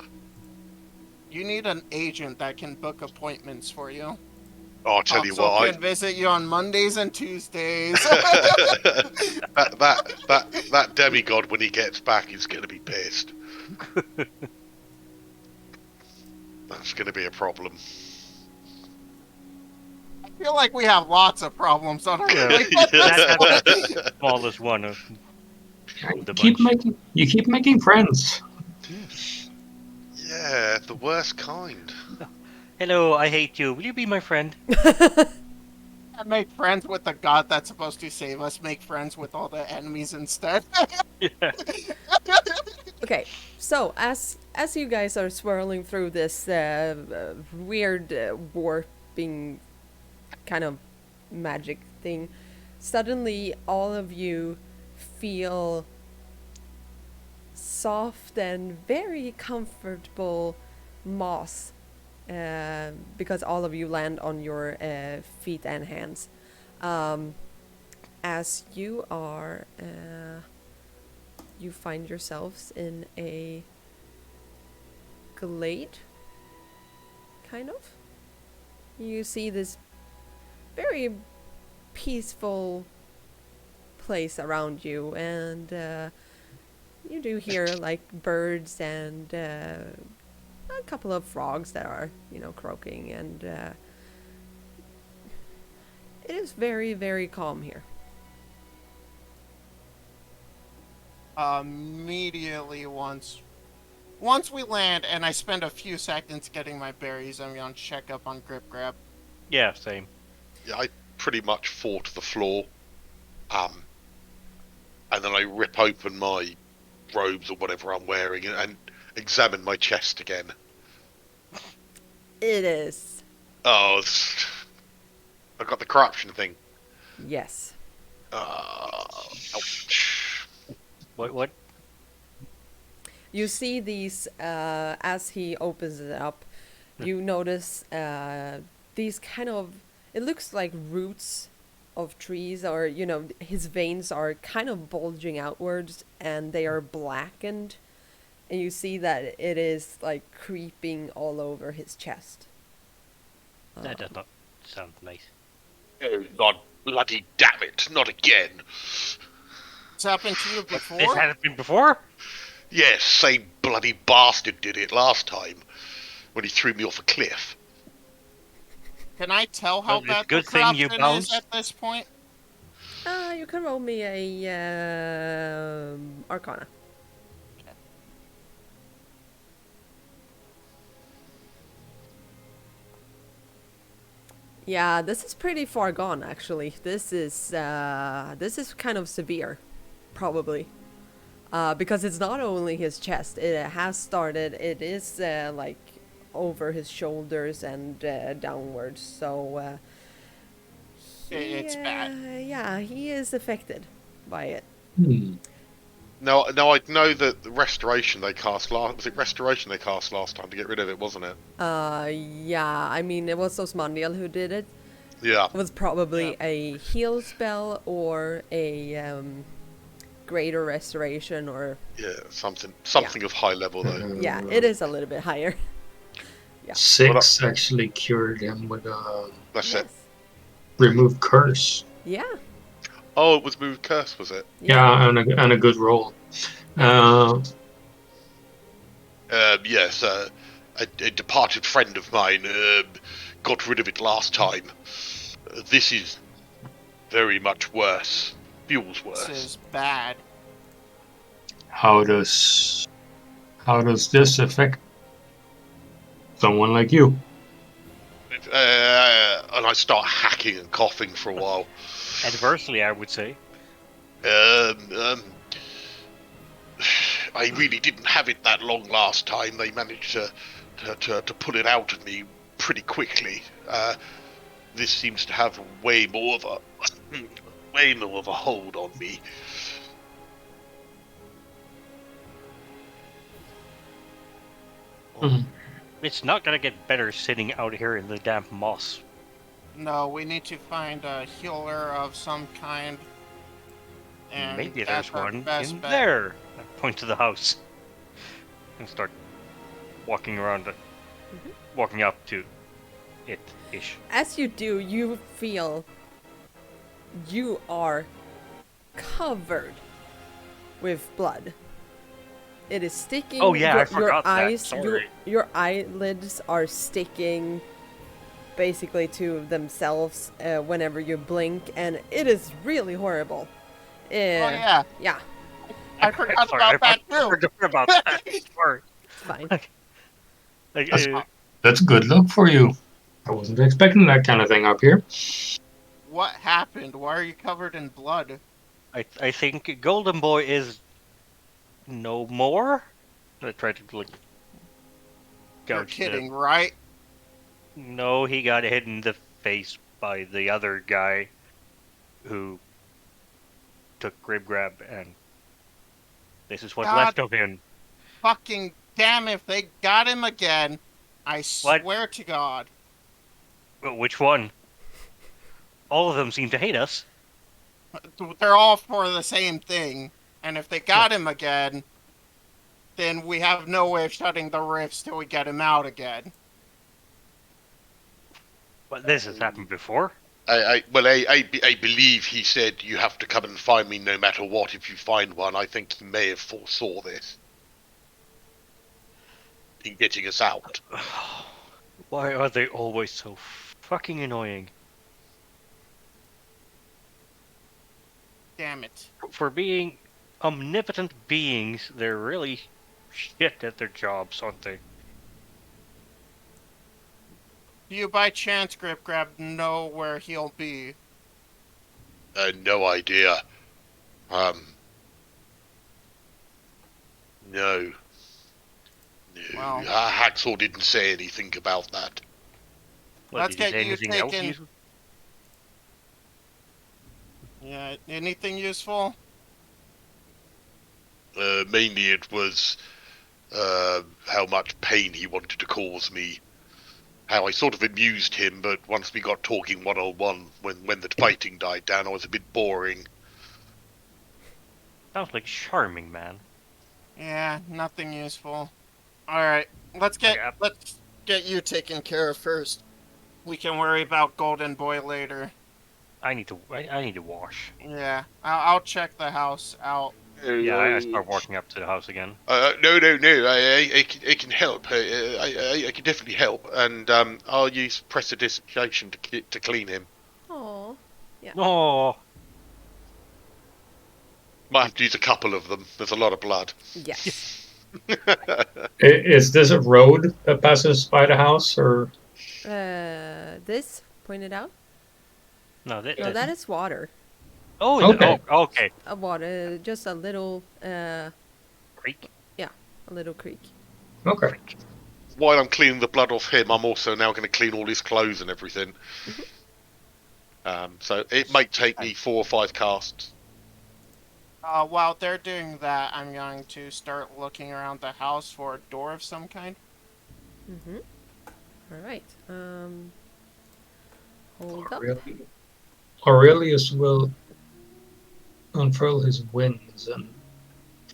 You need an agent that can book appointments for you. Oh, I'll tell you Also what, can visit you on Mondays and Tuesdays. that demigod, when he gets back, is going to be pissed. That's going to be a problem. I feel like we have lots of problems on our Yeah. plate. That's the smallest one of the Keep bunch. making friends. Yeah, the worst kind. Hello, I hate you. Will you be my friend? Make friends with the god that's supposed to save us. Make friends with all the enemies instead. Yeah. Okay, so as you guys are swirling through this weird warping kind of magic thing, suddenly all of you feel soft and very comfortable moss, because all of you land on your feet and hands. As you are, you find yourselves in a glade, kind of. You see this very peaceful place around you, and you do hear like birds and a couple of frogs that are, croaking, and it is very, very calm here. Immediately once we land and I spend a few seconds getting my berries, I'm gonna check up on Grip Grab. Yeah, same. Yeah, I pretty much fall to the floor, and then I rip open my robes or whatever I'm wearing and examine my chest again. It is. Oh, I got the corruption thing. Yes. Ouch. What? You see these, as he opens it up, you notice these kind of, it looks like roots of trees, or, his veins are kind of bulging outwards and they are blackened. And you see that it is like creeping all over his chest. That does not sound nice. Oh, God bloody damn it, not again. It's happened to you before? This hasn't been before? Yes, same bloody bastard did it last time when he threw me off a cliff. Can I tell how Well, it's bad a good the thing you corruption is bounced. at this point? You can roll me a Arcana. Yeah, this is pretty far gone, actually. This is kind of severe, probably, because it's not only his chest. It has started. It is like over his shoulders and downwards. So It's bad. Yeah, he is affected by it. No, I know that the restoration they cast last. Was it restoration they cast last time to get rid of it, wasn't it? Yeah. I mean, it was Osmandiel who did it. Yeah. It was probably a heal spell or a greater restoration, or Yeah, something of high level though. yeah, it is a little bit higher. 6 actually cured him with a That's it. remove curse. Yeah. Oh, it was moved curse, was it? Yeah, and a good roll. Yes. A departed friend of mine got rid of it last time. This is very much worse. Feels worse. This is bad. How does this affect someone like you? And I start hacking and coughing for a while. Adversely, I would say. I really didn't have it that long last time. They managed to pull it out of me pretty quickly. This seems to have way more of a hold on me. It's not gonna get better sitting out here in the damp moss. No, we need to find a healer of some kind. And Maybe that's there's our one best in bet. there. I point to the house. and start walking around, walking up to it-ish. As you do, you feel you are covered with blood. It is sticking. Oh yeah, I your forgot that. eyes, Sorry. your eyelids are sticking basically to themselves whenever you blink, and it is really horrible. Oh yeah, Yeah, I forgot Sorry, about that I too. forgot about that. Sorry. it's fine. Like, That's a good look for you. I wasn't expecting that kind of thing up here. What happened? Why are you covered in blood? I think Golden Boy is no more. I tried to like You're gouge kidding, right? No, he got hit in the face by the other guy who took Grib Grab, and this is what's God. left of him. Fucking damn! If they got him again, I What? swear to God. Well, which one? All of them seem to hate us. They're all for the same thing, and if they got him again, then we have no way of shutting the rifts till we get him out again. But this has happened before. I believe he said you have to come and find me no matter what if you find one. I think he may have foresaw this in getting us out. Why are they always so fucking annoying? Damn it. For being omnipotent beings, they're really shit at their jobs, aren't they? Do you by chance, Grip Grab, know where he'll be? No idea. No. Wow. Hacksaw didn't say anything about that. What, Let's did he get say you anything else taken- useful? Yeah, anything useful? Mainly it was how much pain he wanted to cause me. How I sort of amused him, but once we got talking one-on-one, when the fighting died down, I was a bit boring. Sounds like charming, man. Yeah, nothing useful. Alright, let's get you taken care of first. We can worry about Golden Boy later. I need to wash. Yeah, I'll check the house out. Yeah, I start walking up to the house again. No. I can help. I can definitely help, and I'll use prestidigitation to clean him. Oh, Oh, Might have to use a couple of them. There's a lot of blood. yes. Is this a road that passes by the house, or This pointed out. no, No, that is water. Oh, Okay. Okay. A water, just a little, Creek. a little creek. okay? While I'm cleaning the blood off him, I'm also now going to clean all his clothes and everything. So it might take me 4 or 5 casts. While they're doing that, I'm going to start looking around the house for a door of some kind. Mm-hmm. All right. Hold up. Aurelius will unfurl his wings and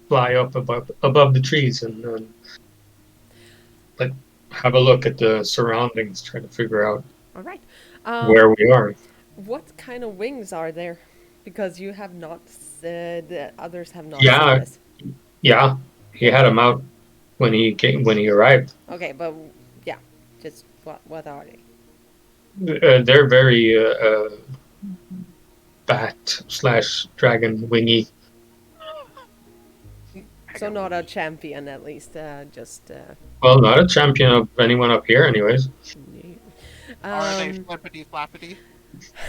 fly up above the trees and like have a look at the surroundings, try to figure out All right. where we are. What kind of wings are there? Because you have not said, the others have not Yeah. said this. Yeah, he had him out when he arrived. Okay, but yeah, just what are they? They're very bat/dragon wingy. So not a champion, at least. Just. Well, not a champion of anyone up here, anyways. Are they flippity flappity?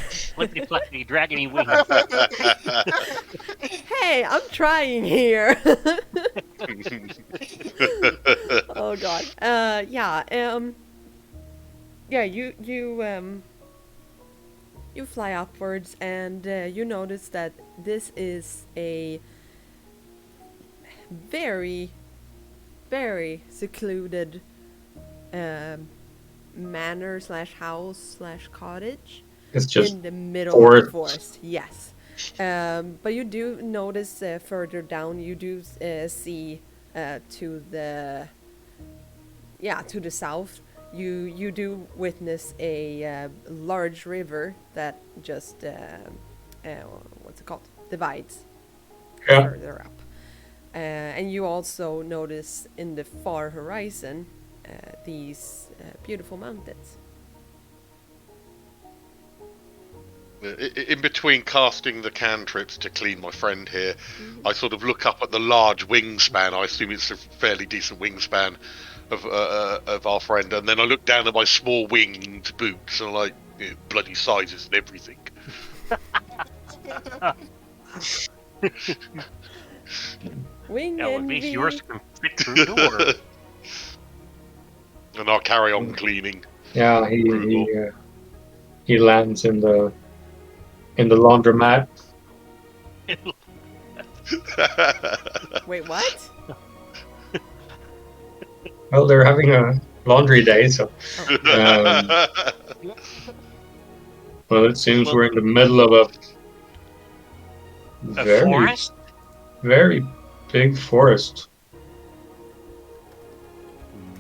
Flippity flappity dragony wings. Hey, I'm trying here. Oh God. Yeah. Yeah. You fly upwards, and you notice that this is a very, very secluded manor/house/cottage. It's just in the middle of the forest. forest. Yes. But you do notice further down, you do see to the south, you do witness a large river that just what's it called, divides Yeah. further up. And you also notice in the far horizon these beautiful mountains. In between casting the cantrips to clean my friend here, I sort of look up at the large wingspan. I assume it's a fairly decent wingspan of our friend, and then I look down at my small winged boots and I'm like, bloody sizes and everything. Wing Yeah, well, at least envy. yours can fit through the door. And I'll carry on cleaning. Yeah, he lands in the laundromat. Wait, what? Well, they're having a laundry day, so Oh. well, it seems we're in the middle of a A very, forest? very big forest.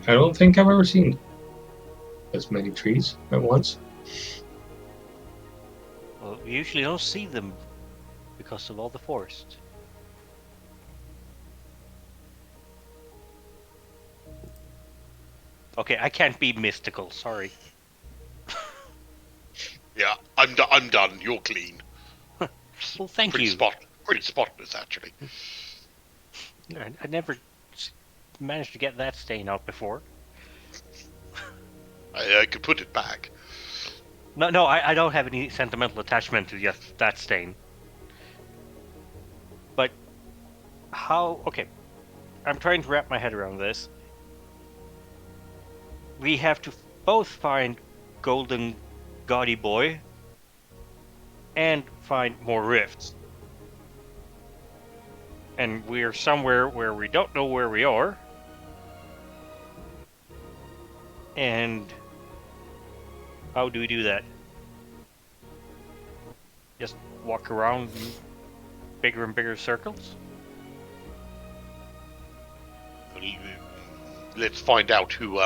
I don't think I've ever seen as many trees at once. Well, we usually don't see them because of all the forest. Okay, I can't be mystical, sorry. Yeah, I'm done. You're clean. Well, thank Pretty you. Pretty spotless, actually. I never managed to get that stain out before. I could put it back. No, I don't have any sentimental attachment to just that stain. But how... Okay, I'm trying to wrap my head around this. We have to both find Golden Gaudy Boy and find more rifts. And we're somewhere where we don't know where we are. And how do we do that? Just walk around in bigger and bigger circles? Let's find out who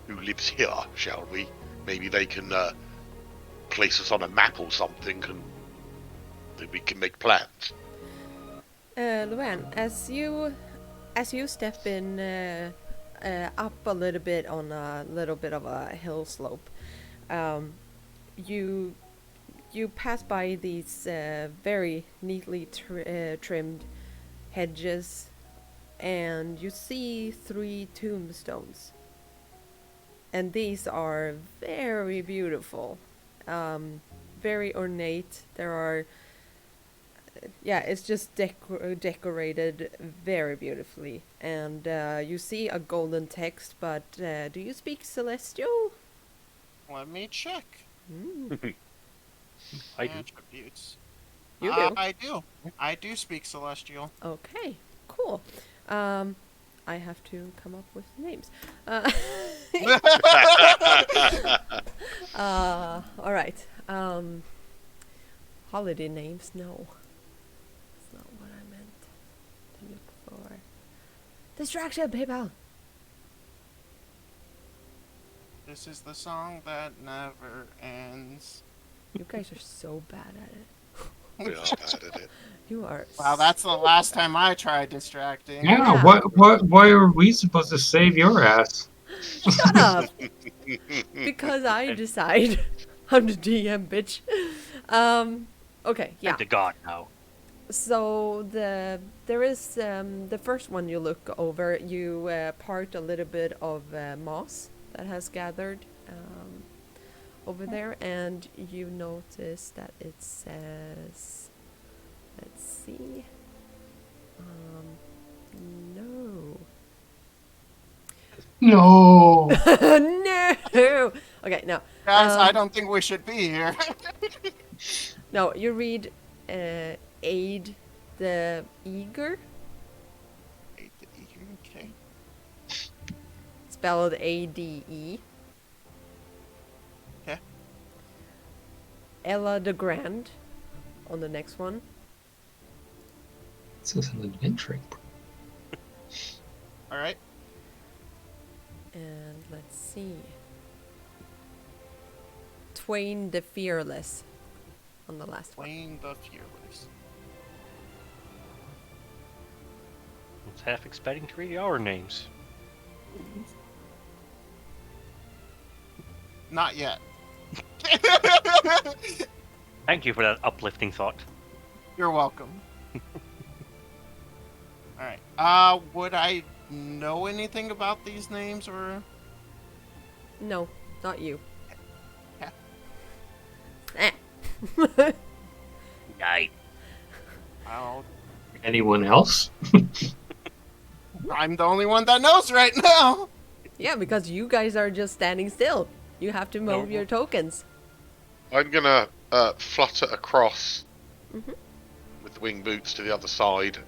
lives here, shall we? Maybe they can place us on a map or something, and then we can make plans. Luann, as you step in up a little bit on a little bit of a hill slope, you pass by these very neatly trimmed hedges, and you see 3 tombstones. And these are very beautiful, very ornate. There are, it's just decorated very beautifully. And you see a golden text, but do you speak Celestial? Let me check. I do. Attributes. You do? I do. I do speak Celestial. Okay, cool. I have to come up with names. All right. Holiday names? No. That's not what I meant to look for. Distraction, people! This is the song that never ends. You guys are so bad at it. We are bad at it. You are. Wow, that's the last time I tried distracting. Yeah, Yeah. why are we supposed to save your ass? Shut up! Because I decide. I'm the DM, bitch. Okay, yeah. I'm the god now. So there is the first one you look over. You part a little bit of moss that has gathered over there, and you notice that it says, let's see, no. No. No. Okay, no. Guys, I don't think we should be here. No, you read aid the eager, Okay. spelled A-D-E. Okay. Ella the Grand on the next one. This is an adventuring. All right. And let's see. Twain the Fearless on the last one. Wayne the Fearless. I was half expecting to read our names. Not yet. Thank you for that uplifting thought. You're welcome. All right. Would I know anything about these names or? No, not you. Yeah. Eh. Yay. I'll... Anyone else? I'm the only one that knows right now. Yeah, because you guys are just standing still. You have to move No. your tokens. I'm gonna flutter across Mhm. with the wing boots to the other side.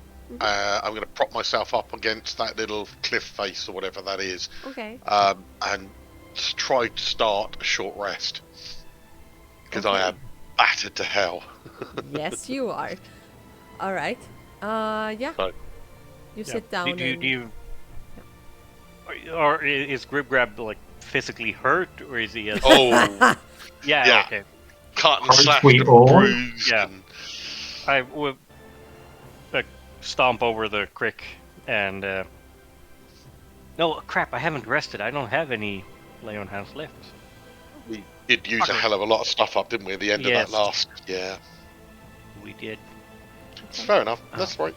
I'm gonna prop myself up against that little cliff face or whatever that is, Okay. and try to start a short rest because I Okay. am battered to hell. Yes, you are. All right. Yeah. So, You sit down Do and you or is Grib Grab like physically hurt, or is he? oh, Yeah. yeah. Okay. cut and Aren't slashed we and all? bruised. Yeah. And I would stomp over the crick and. No, crap! I haven't rested. I don't have any lay on hands left. we did use a Okay. hell of a lot of stuff up, didn't we? At the end of Yes. that last, yeah. We did. It's fair enough. That's right.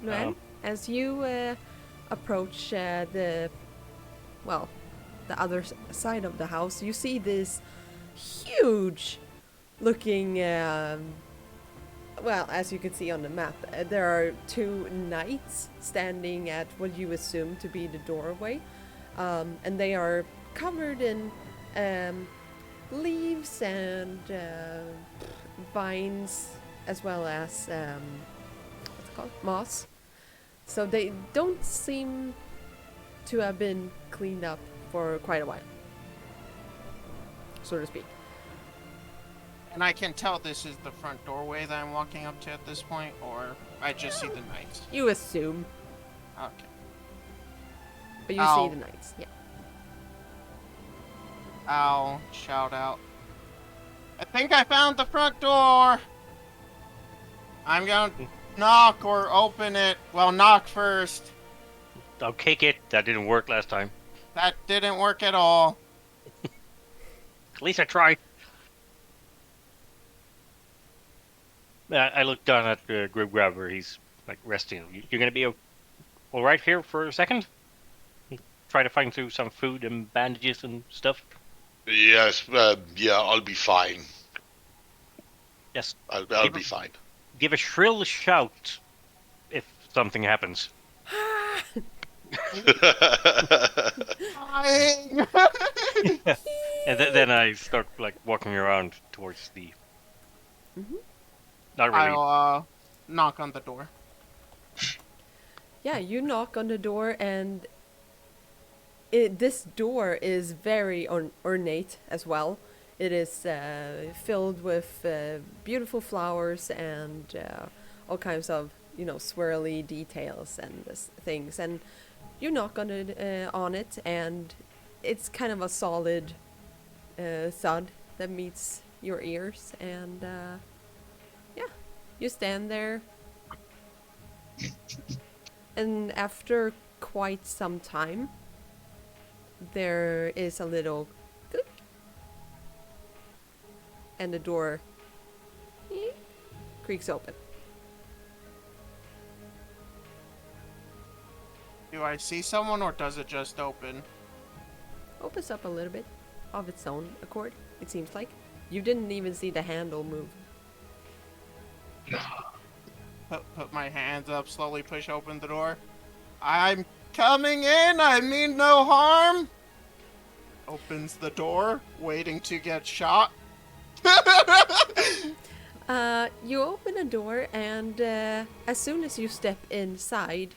Noel, as you approach the other side of the house, you see this huge looking well, as you can see on the map, there are two knights standing at what you assume to be the doorway, and they are covered in leaves and vines, as well as what's it called, moss. So they don't seem to have been cleaned up for quite a while, so to speak. And I can tell this is the front doorway that I'm walking up to at this point, or I just see the knights. You assume, Okay. but you Ow. see the knights. Yeah. I'll shout out. I think I found the front door. I'm gonna knock or open it. Well, knock first. I'll kick it. That didn't work last time. That didn't work at all. At least I tried. I look down at Grib Grab where he's like resting. You're gonna be all right here for a second? Try to find through some food and bandages and stuff. Yes, yeah, I'll be fine. Yes. I'll be fine. Give a shrill shout if something happens. Dying. And then I start like walking around towards the. Mhm. Not really. I'll knock on the door. Yeah, you knock on the door, and this door is very ornate as well. It is filled with beautiful flowers and all kinds of, swirly details and things. And you knock on it, and it's kind of a solid thud that meets your ears. And yeah, you stand there. And after quite some time, there is a little click, and the door creaks open. Do I see someone, or does it just open? Opens up a little bit of its own accord, it seems like. You didn't even see the handle move. Put my hands up, slowly push open the door. I'm coming in, I mean no harm. Opens the door, waiting to get shot. You open a door, and as soon as you step inside,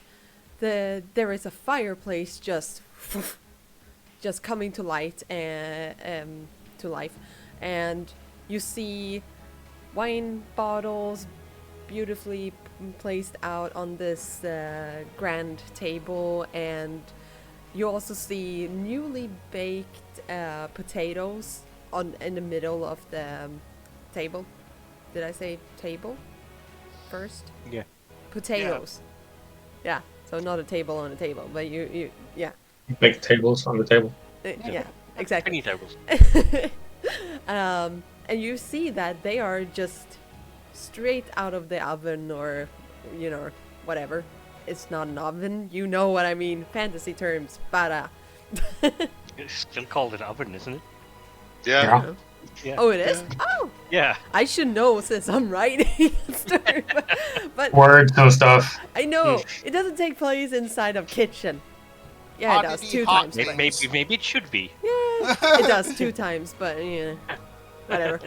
there is a fireplace just coming to light and to life, and you see wine bottles, beautifully placed out on this grand table, and you also see newly baked potatoes in the middle of the table. Did I say table first? Yeah. Potatoes. Yeah. So not a table on a table, but you yeah. Big tables on the table. Yeah, exactly. Penny tables. And you see that they are just straight out of the oven, or whatever. It's not an oven, you know what I mean, fantasy terms, but It's still called an oven, isn't it? Yeah. Yeah. oh, it is. Yeah. Oh, Yeah. I should know since I'm writing. but Words and stuff. I know it doesn't take place inside of kitchen. Yeah, it does Oddity 2 hot times. things. But, Maybe it should be. yeah, it does 2 times, but whatever.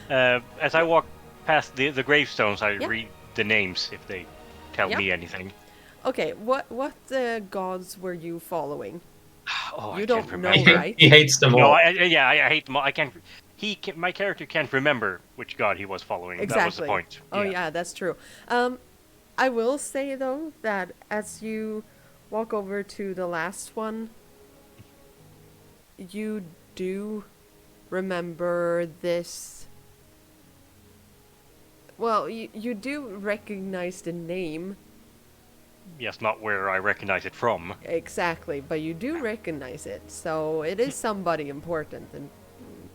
As I walk past the gravestones, I Yeah. read the names if they tell Yeah. me anything. Okay, what gods were you following? Oh, You I don't can't know, remember. right? He hates them No, all. I hate them all. I can't. My character can't remember which god he was following. Exactly. That was the point. Oh yeah, that's true. I will say though that as you walk over to the last one, you do remember this. Well, you do recognize the name Yes, not where I recognize it from. exactly, but you do recognize it, so it is somebody important, and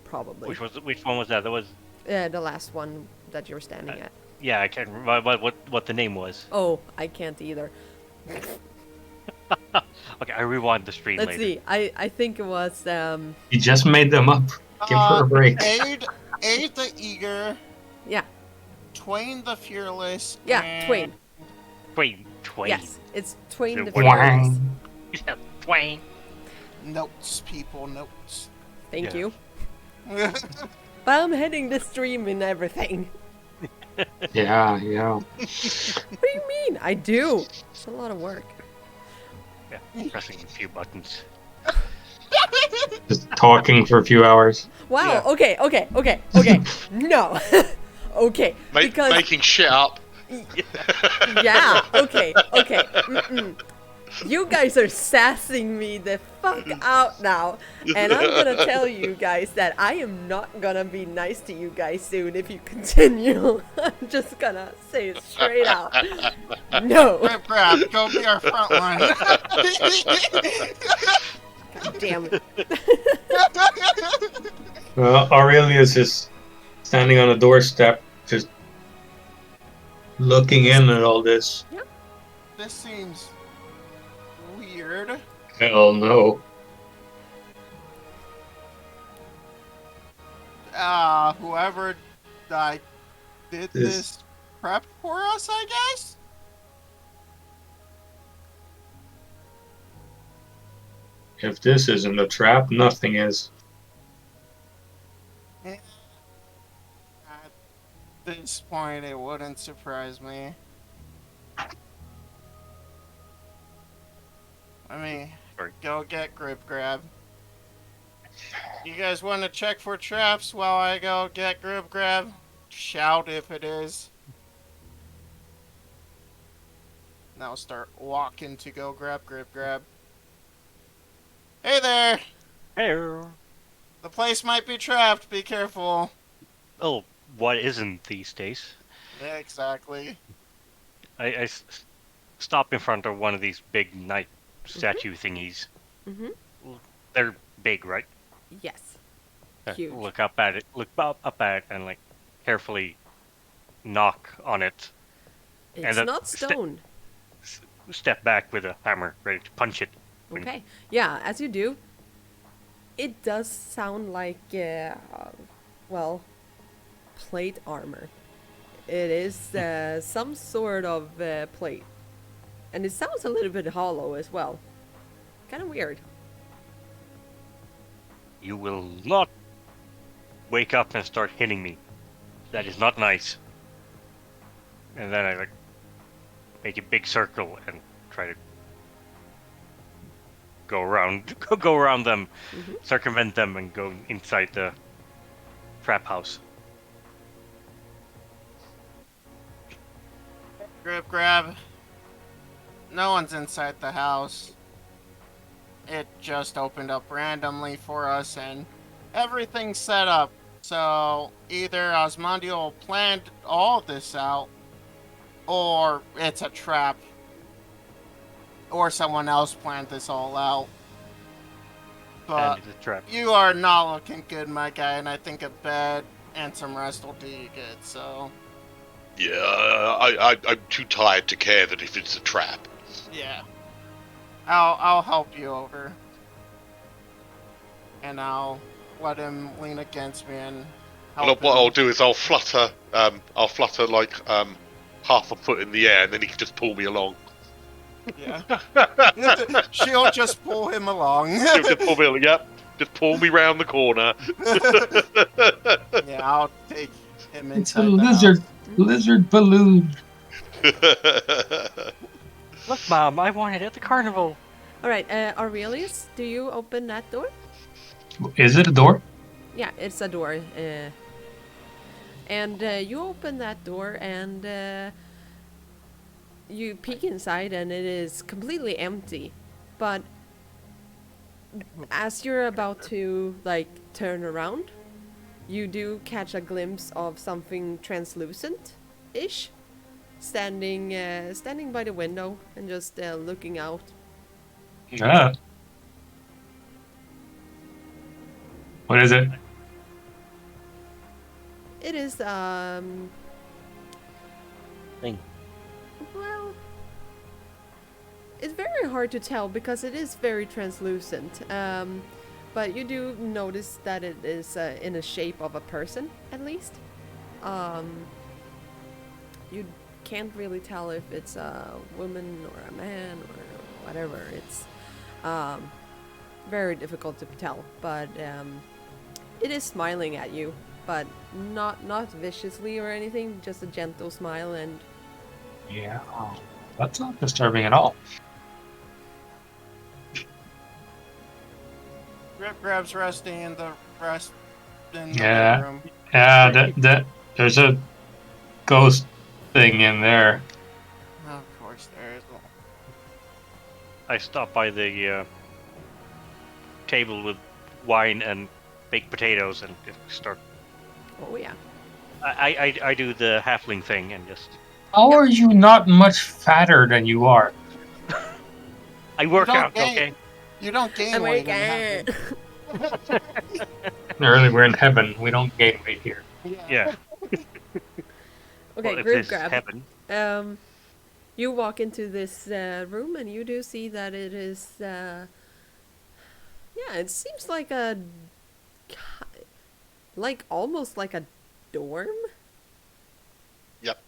probably Which one was that? That was. the last one that you're standing at. Yeah, I can't remember what the name was. Oh, I can't either. Okay, I rewind the stream Let's later. see. I think it was He just made them up. Give her a break. Aid the Eager, yeah. Twain the Fearless. Yeah, and Twain. Twain. Yes, it's Twain the The Fearless. Wang. Yeah, Twain. Notes, people, notes. Thank Yeah. you. But I'm heading the stream and everything. Yeah. What do you mean? I do. It's a lot of work. Yeah, pressing a few buttons. Just talking for a few hours. Wow. Yeah. Okay. No. Okay. Because Making shit up. yeah. Okay. Mm-mm. You guys are sassing me the fuck out now, and I'm gonna tell you guys that I am not gonna be nice to you guys soon if you continue. I'm just gonna say it straight out. No. Grab, go be our front line. God damn it. Aurelius is standing on a doorstep, just looking in at all this. This seems weird. Hell no. Whoever did this prep for us, I guess? If this isn't a trap, nothing is. At this point, it wouldn't surprise me. Let me Sorry. go get Grip Grab. You guys want to check for traps while I go get Grip Grab? Shout if it is. Now start walking to go grab Grip Grab. Hey there! Hey. The place might be trapped, be careful. Oh, what isn't these days? Yeah, exactly. I stop in front of one of these big knight statue thingies. Mhm. They're big, right? Yes. Uh, Huge. Look up at it, up at it, and like carefully knock on it. It's then not stone. Step back with a hammer, ready to punch it. when- Okay. Yeah, as you do, it does sound like, well, plate armor. It is some sort of plate. And it sounds a little bit hollow as well. Kind of weird. You will not wake up and start hitting me. That is not nice. And then I like make a big circle and try to go around them, circumvent them, and go inside the trap house. Grip grab. No one's inside the house. It just opened up randomly for us and everything's set up. So either Osmondio planned all this out, or it's a trap, or someone else planned this all out. But And it's a trap. you are not looking good, my guy, and I think a bed and some rest will do you good, so Yeah, I'm too tired to care that if it's a trap. yeah. I'll help you over. And I'll let him lean against me and Well, help what him. I'll do is I'll flutter like half a foot in the air, and then he can just pull me along. Yeah. She'll just pull him along. He'll just pull me along. Yep, just pull me round the corner. Yeah, I'll take him It's a inside the lizard, house. lizard balloon. Look, Mom, I won it at the carnival. Alright, Aurelius, do you open that door? Is it a door? Yeah, it's a door. And you open that door and you peek inside and it is completely empty. But as you're about to like turn around, you do catch a glimpse of something translucent-ish standing by the window and just looking out. Yeah. What is it? It is Thing. well, it's very hard to tell because it is very translucent. But you do notice that it is in the shape of a person, at least. You can't really tell if it's a woman or a man or whatever. It's very difficult to tell, but it is smiling at you, but not viciously or anything. Just a gentle smile and. Yeah. Oh, that's not disturbing at all. Grip grabs resting in the Yeah. bedroom. Yeah, there's a ghost thing in there. Of course there is. I stop by the table with wine and baked potatoes and just start. Oh yeah. I do the halfling thing and just. How are you not much fatter than you are? I work don't out, gain- okay? You don't gain I'm weight in weekend. heaven. Early, we're in heaven. We don't gain weight here. Yeah. Okay, Well, if group this is grab. heaven. You walk into this room and you do see that it is, yeah, it seems like almost like a dorm. Yep.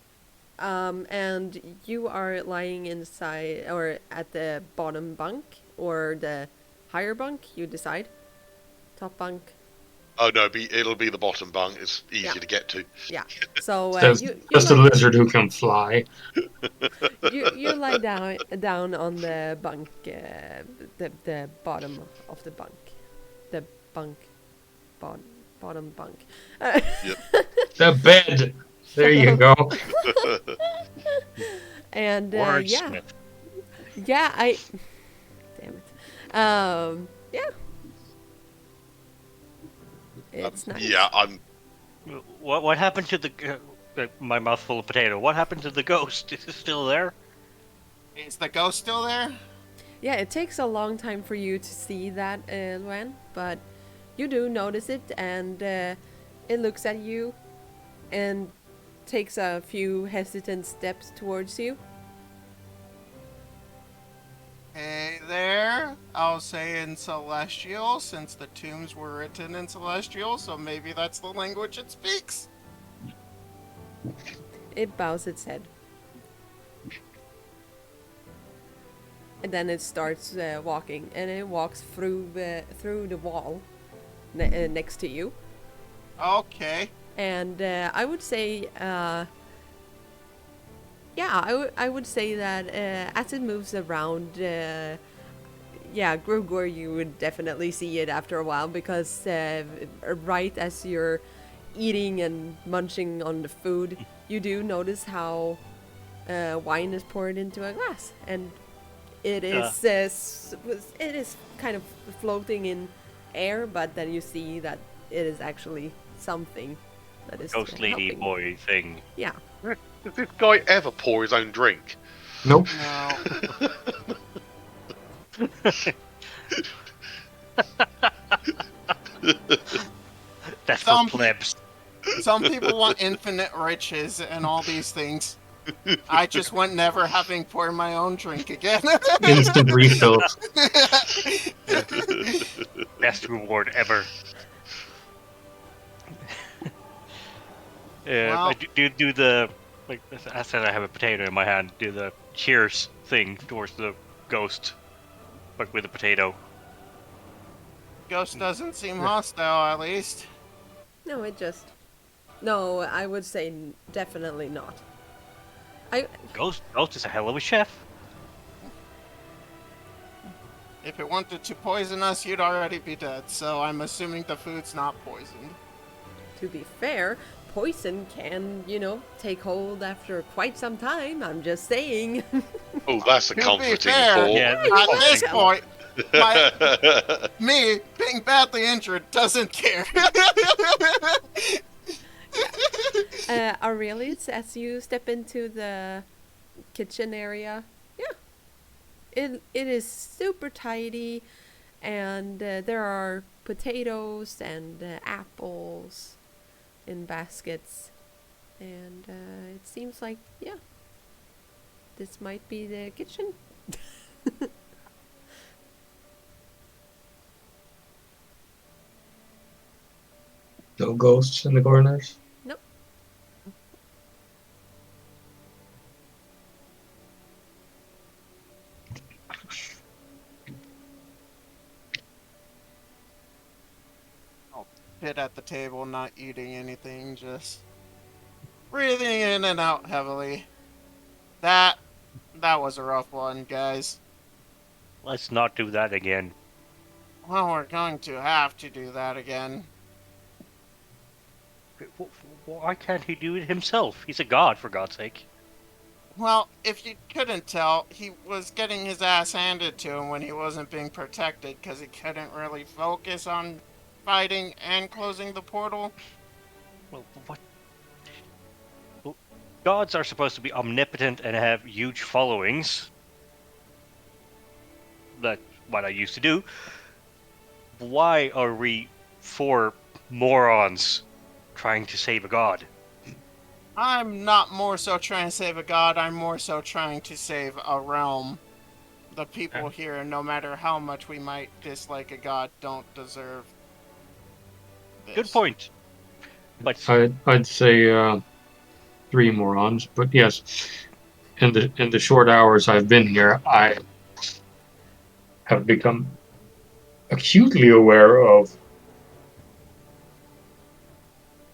And you are lying inside, or at the bottom bunk, or the higher bunk, you decide. Top bunk. Oh no, it'll be the bottom bunk. It's easy Yeah. to get to. Yeah. So Just, you just a lie, lizard who can fly. you lie down on the bunk, the bottom of the bunk, the bunk, bottom bunk. The bed. There you go. And yeah, Wordsmith. yeah, damn it, yeah, it's nice. Yeah, I'm. What happened to the my mouth full of potato? What happened to the ghost? Is it still there? Is the ghost still there? Yeah, it takes a long time for you to see that, Luan, but you do notice it, and it looks at you and takes a few hesitant steps towards you. Hey there. I'll say in Celestial, since the tombs were written in Celestial, so maybe that's the language it speaks. It bows its head. And then it starts walking, and it walks through the wall next to you. Okay. And I would say, yeah, I would say that as it moves around, yeah, Grugor, you would definitely see it after a while, because right as you're eating and munching on the food, you do notice how wine is poured into a glass, and it is it is kind of floating in air, but then you see that it is actually something that is Ghost lady helping. boy thing. Yeah. Does this guy ever pour his own drink? Nope. No. That's Some for plebs. Some people want infinite riches and all these things. I just want never having poured my own drink again. Instant refills. Best reward ever. Well- I do the, like I said, I have a potato in my hand. Do the cheers thing towards the ghost, but with a potato. Ghost doesn't seem hostile, at least. No, it just. No, I would say definitely not. Ghost is a hell of a chef. If it wanted to poison us, you'd already be dead, so I'm assuming the food's not poisoned. To be fair, poison can, take hold after quite some time. I'm just saying. Oh, that's a To be comforting fair, thought. Yeah, At this Yeah. point, me being badly injured doesn't care. Aurelius, as you step into the kitchen area, yeah, it is super tidy, and there are potatoes and apples in baskets, and it seems like, yeah, this might be the kitchen. No ghosts in the corners. Nope. Sit at the table, not eating anything, just breathing in and out heavily. That was a rough one, guys. Let's not do that again. Well, we're going to have to do that again. Why can't he do it himself? He's a god, for God's sake. Well, if you couldn't tell, he was getting his ass handed to him when he wasn't being protected because he couldn't really focus on fighting and closing the portal. Well, what? Well, gods are supposed to be omnipotent and have huge followings. That's what I used to do. Why are we four morons trying to save a god? I'm not more so trying to save a god, I'm more so trying to save a realm. The people here, no matter how much we might dislike a god, don't deserve this. Good point. But I'd say 3 morons, but yes, in the short hours I've been here, I have become acutely aware of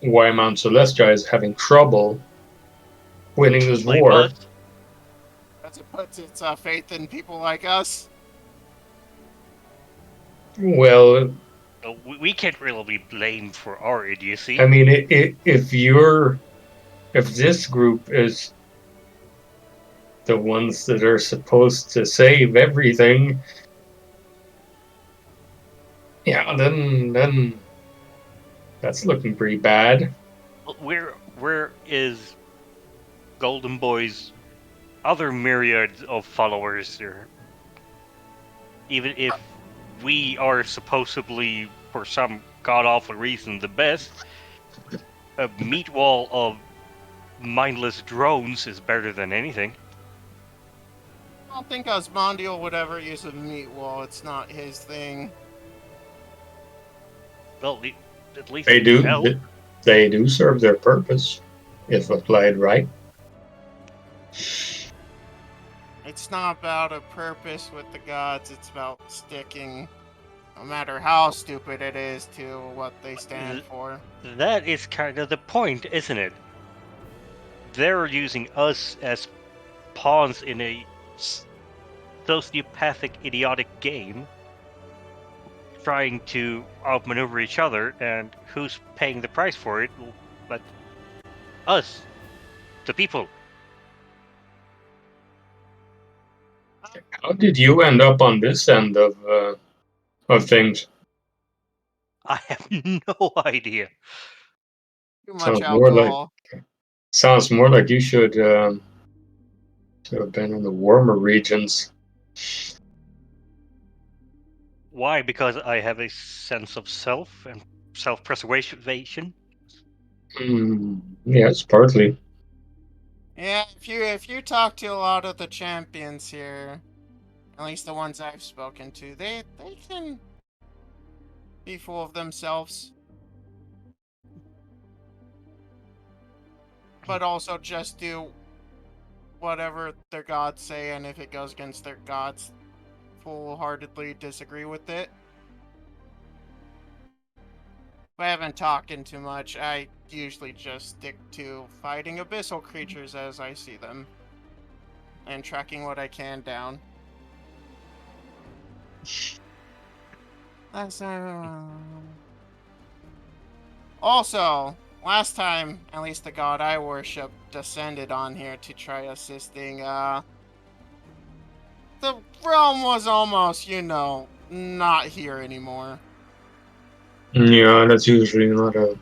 why Mount Celestia is having trouble winning this like war. us, As it puts its faith in people like us. Well, we can't really be blamed for our idiocy. I mean, if this group is the ones that are supposed to save everything, yeah, then that's looking pretty bad. Where is Golden Boy's other myriad of followers here? Even if we are supposedly, for some god-awful reason, the best, a meat wall of mindless drones is better than anything. I don't think Osmondial would ever use a meat wall. It's not his thing. Well, at least They do help. they do serve their purpose if applied right. It's not about a purpose with the gods. It's about sticking, no matter how stupid it is, to what they stand for. That is kind of the point, isn't it? They're using us as pawns in a sociopathic, idiotic game, trying to outmaneuver each other, and who's paying the price for it? But us, the people. How did you end up on this end of things? I have no idea. Too much Sounds more like alcohol. you should have been in the warmer regions. Why? Because I have a sense of self and self-preservation. Yes, partly. Yeah, if you talk to a lot of the champions here, at least the ones I've spoken to, they can be full of themselves, but also just do whatever their gods say, and if it goes against their gods, full-heartedly disagree with it. If I haven't talking too much, I usually just stick to fighting abyssal creatures as I see them, and tracking what I can down. That's Also, last time, at least the god I worship descended on here to try assisting, the realm was almost, not here anymore. Yeah, that's usually not a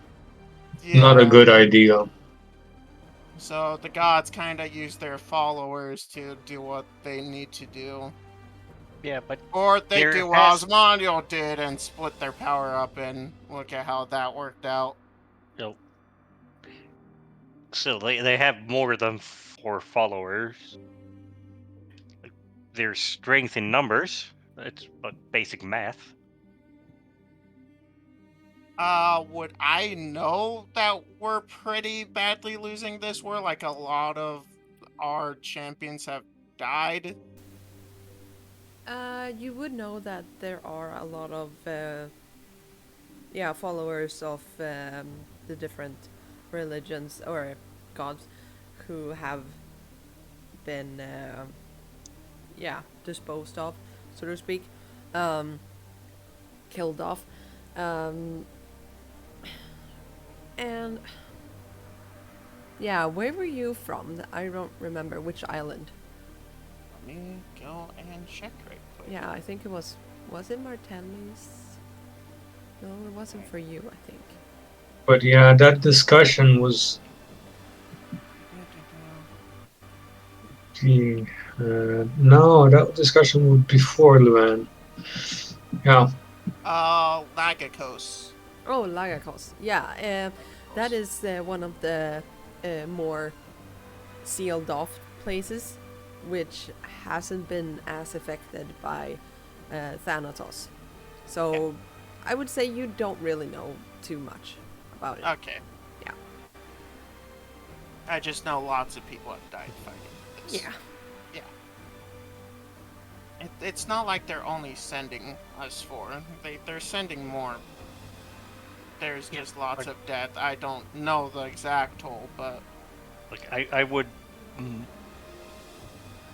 Yeah. good idea. So the gods kind of use their followers to do what they need to do. Yeah, but Or they there do what has, Osmondial did and split their power up, and look at how that worked out. you know, still they have more than 4 followers. Like, there's strength in numbers. It's but basic math. Would I know that we're pretty badly losing this war? Like a lot of our champions have died? You would know that there are a lot of followers of the different religions or gods who have been disposed of, so to speak, um, killed off, um, and yeah, where were you from? I don't remember which island. Let me go and check right quick. Yeah, I think it was it Martellis? No, it wasn't for you, I think. But yeah, that discussion was. No, that discussion was before Luan. Yeah. Lagakos. Oh, Lagakos. Yeah, that is one of the more sealed off places, which hasn't been as affected by Thanatos. So I would say you don't really know too much about it. Okay. Yeah. I just know lots of people have died fighting this. Yeah. Yeah. It's not like they're only sending us 4. They're sending more. There's just lots of death. I don't know the exact toll, but Like I would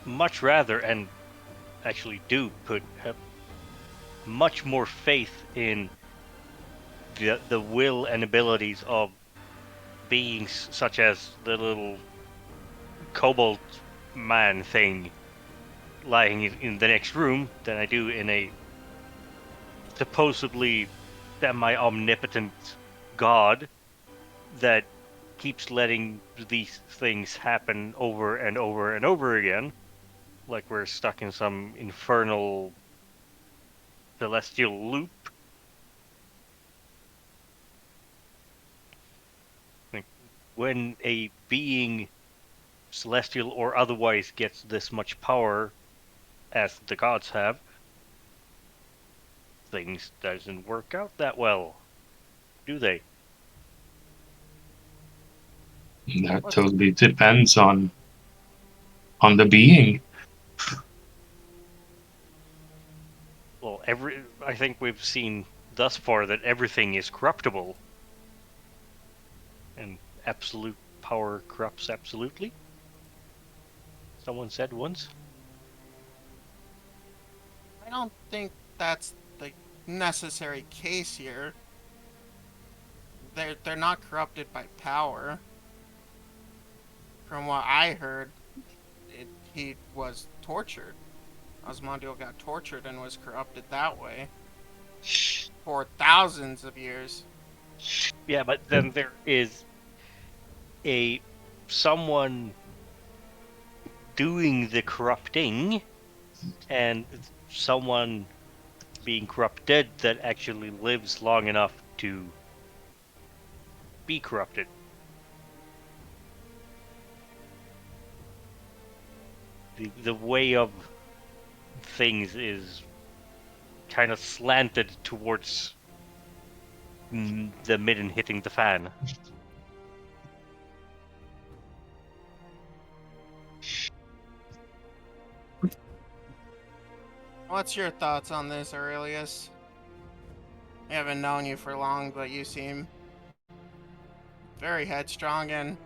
much rather, and actually do have much more faith in the will and abilities of beings such as the little kobold man thing lying in the next room than I do in a supposedly semi-omnipotent god that keeps letting these things happen over and over and over again, like we're stuck in some infernal celestial loop. Like, when a being, celestial or otherwise, gets this much power as the gods have, things doesn't work out that well, do they? That totally depends on the being. Well, I think we've seen thus far that everything is corruptible, and absolute power corrupts absolutely. Someone said once. I don't think that's the necessary case here. They're not corrupted by power. From what I heard, he was tortured. Osmondial got tortured and was corrupted that way for thousands of years. Yeah, but then there is someone doing the corrupting and someone being corrupted that actually lives long enough to be corrupted. The way of things is kind of slanted towards the midden hitting the fan. What's your thoughts on this, Aurelius? I haven't known you for long, but you seem very headstrong and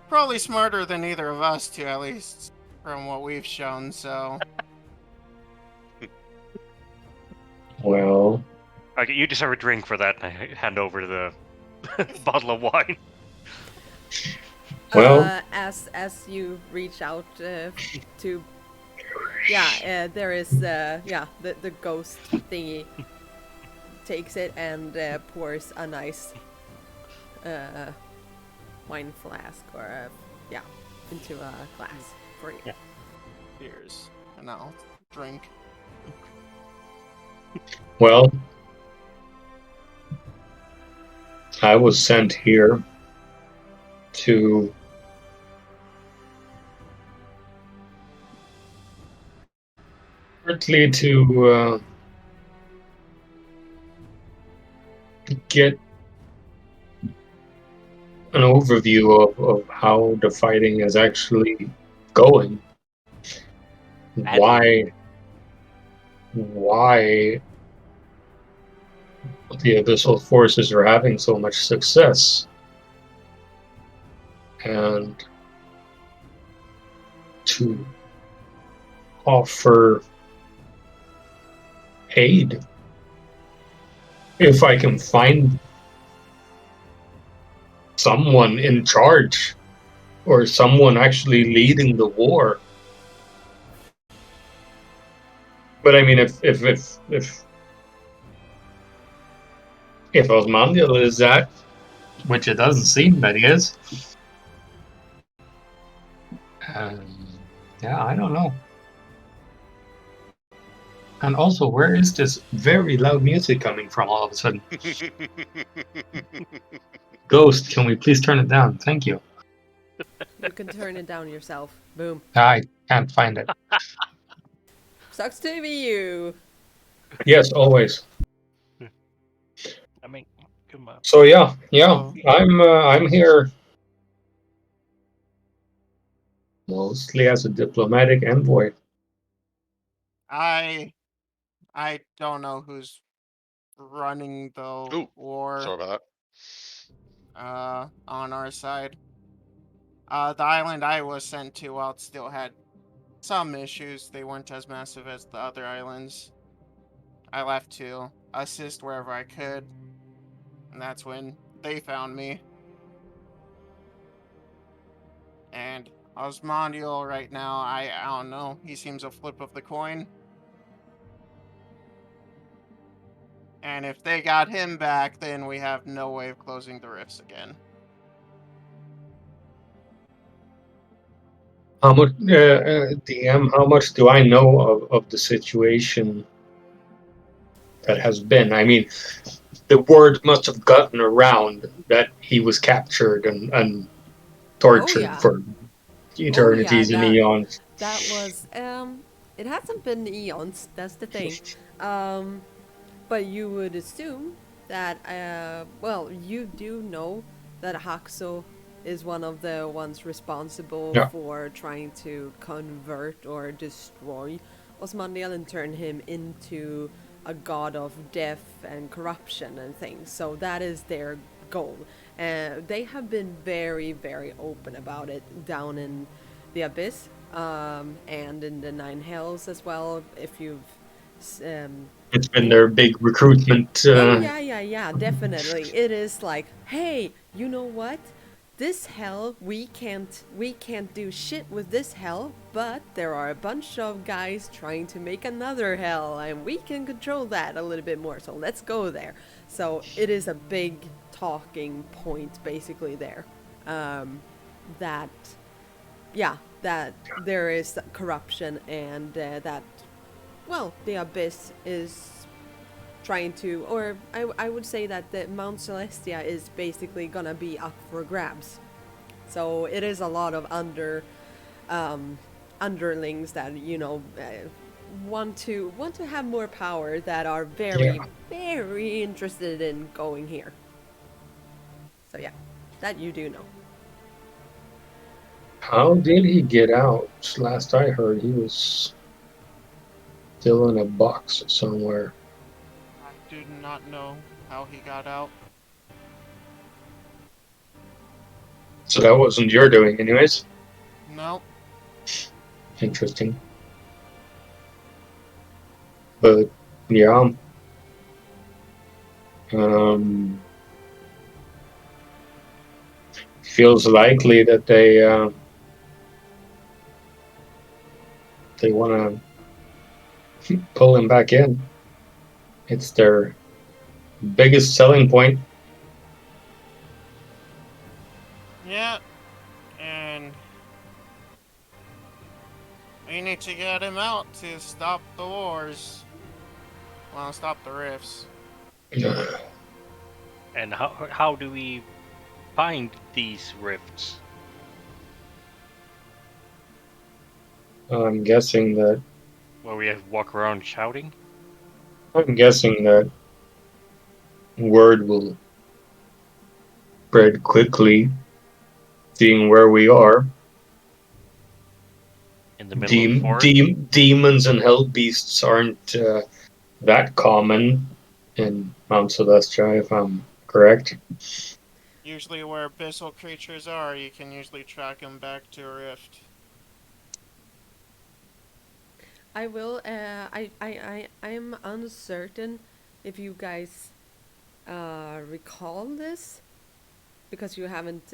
probably smarter than either of us two, at least from what we've shown, so... Well, Okay, you deserve a drink for that, and I hand over the bottle of wine. Well. As you reach out to, yeah, there is the ghost thingy takes it and pours a nice wine flask or into a glass for you. Yeah. Cheers. And I'll drink. Well, I was sent here to partly to get an overview of how the fighting is actually going. Badly. Why the Abyssal forces are having so much success. And to offer aid if I can find someone in charge or someone actually leading the war. But I mean, if Osmandiel is that, which it doesn't seem that he is, yeah, I don't know. And also, where is this very loud music coming from all of a sudden? Ghost, can we please turn it down? Thank you. You can turn it down yourself. Boom. I can't find it. Sucks to be you. Yes, always. I mean, come on. So yeah, I'm here mostly as a diplomatic envoy. I don't know who's running the Ooh, war Sorry about on our side. The island I was sent to, while it still had some issues, they weren't as massive as the other islands. I left to assist wherever I could, and that's when they found me. And Osmondial right now, I don't know. He seems a flip of the coin. And if they got him back, then we have no way of closing the rifts again. How much, DM? How much do I know of the situation that has been? I mean, the word must have gotten around that he was captured and tortured yeah. for eternities and that, eons. That was it hasn't been eons, that's the thing. But you would assume that you do know that Haxo is one of the ones responsible for trying to convert or destroy Osmandiel and turn him into a god of death and corruption and things. So that is their goal. They have been very, very open about it down in the Abyss and in the Nine Hells as well. If you've it's been their big recruitment. yeah, definitely. It is like, hey, you know what? this hell, we can't do shit with this hell, but there are a bunch of guys trying to make another hell, and we can control that a little bit more, so let's go there. So it is a big talking point basically there, that that there is corruption, and that, well, the abyss is trying to, or I would say that the Mount Celestia is basically gonna be up for grabs. So it is a lot of underlings that want to have more power, that are very Yeah. very interested in going here. So yeah, that you do know. How did he get out? Last I heard, he was still in a box somewhere. I do not know how he got out. So that wasn't your doing, anyways. Nope. Interesting. But yeah, feels likely that they want to pull him back in. It's their biggest selling point. Yeah, and we need to get him out to stop the wars. Well, stop the rifts. And how do we find these rifts? I'm guessing that Where we have to walk around shouting? I'm guessing that word will spread quickly, seeing where we are. In the middle of the forest? Demons and hell beasts aren't that common in Mount Celestia, if I'm correct. Usually where abyssal creatures are, you can usually track them back to a rift. I will. I'm uncertain if you guys recall this, because you haven't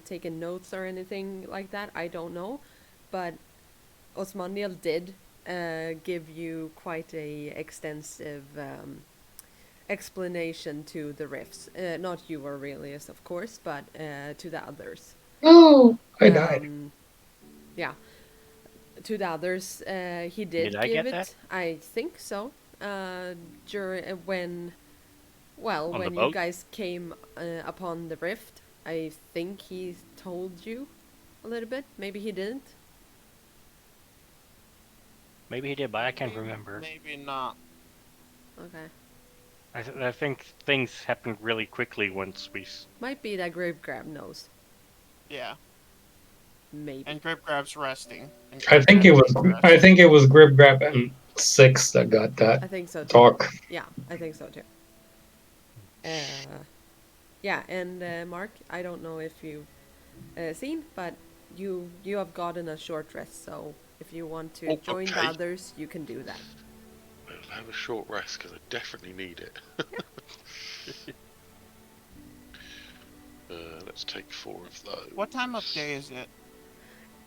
taken notes or anything like that. I don't know, but Osmandiel did give you quite a extensive explanation to the rifts. Not you, Aurelius, of course, but to the others. Oh, I died. Yeah, to the others, he did I give get it. that? I think so. During when, well, On the when you boat? guys came upon the rift, I think he told you a little bit. Maybe he didn't. Maybe he did, but I can't remember. Maybe not. Okay. I think things happened really quickly once we... Might be that Grave Grab knows. Yeah. Maybe. And Grip Grab's resting. And I Grip think it Grab was needs rest. I think it was Grib Grab and Six that got that I think so too. talk. Yeah, I think so too. Yeah, and Mark, I don't know if you've seen, but you have gotten a short rest, so if you want to Oh, join the okay. others, you can do that. I'll have a short rest because I definitely need it. Let's take 4 of those. What time of day is it?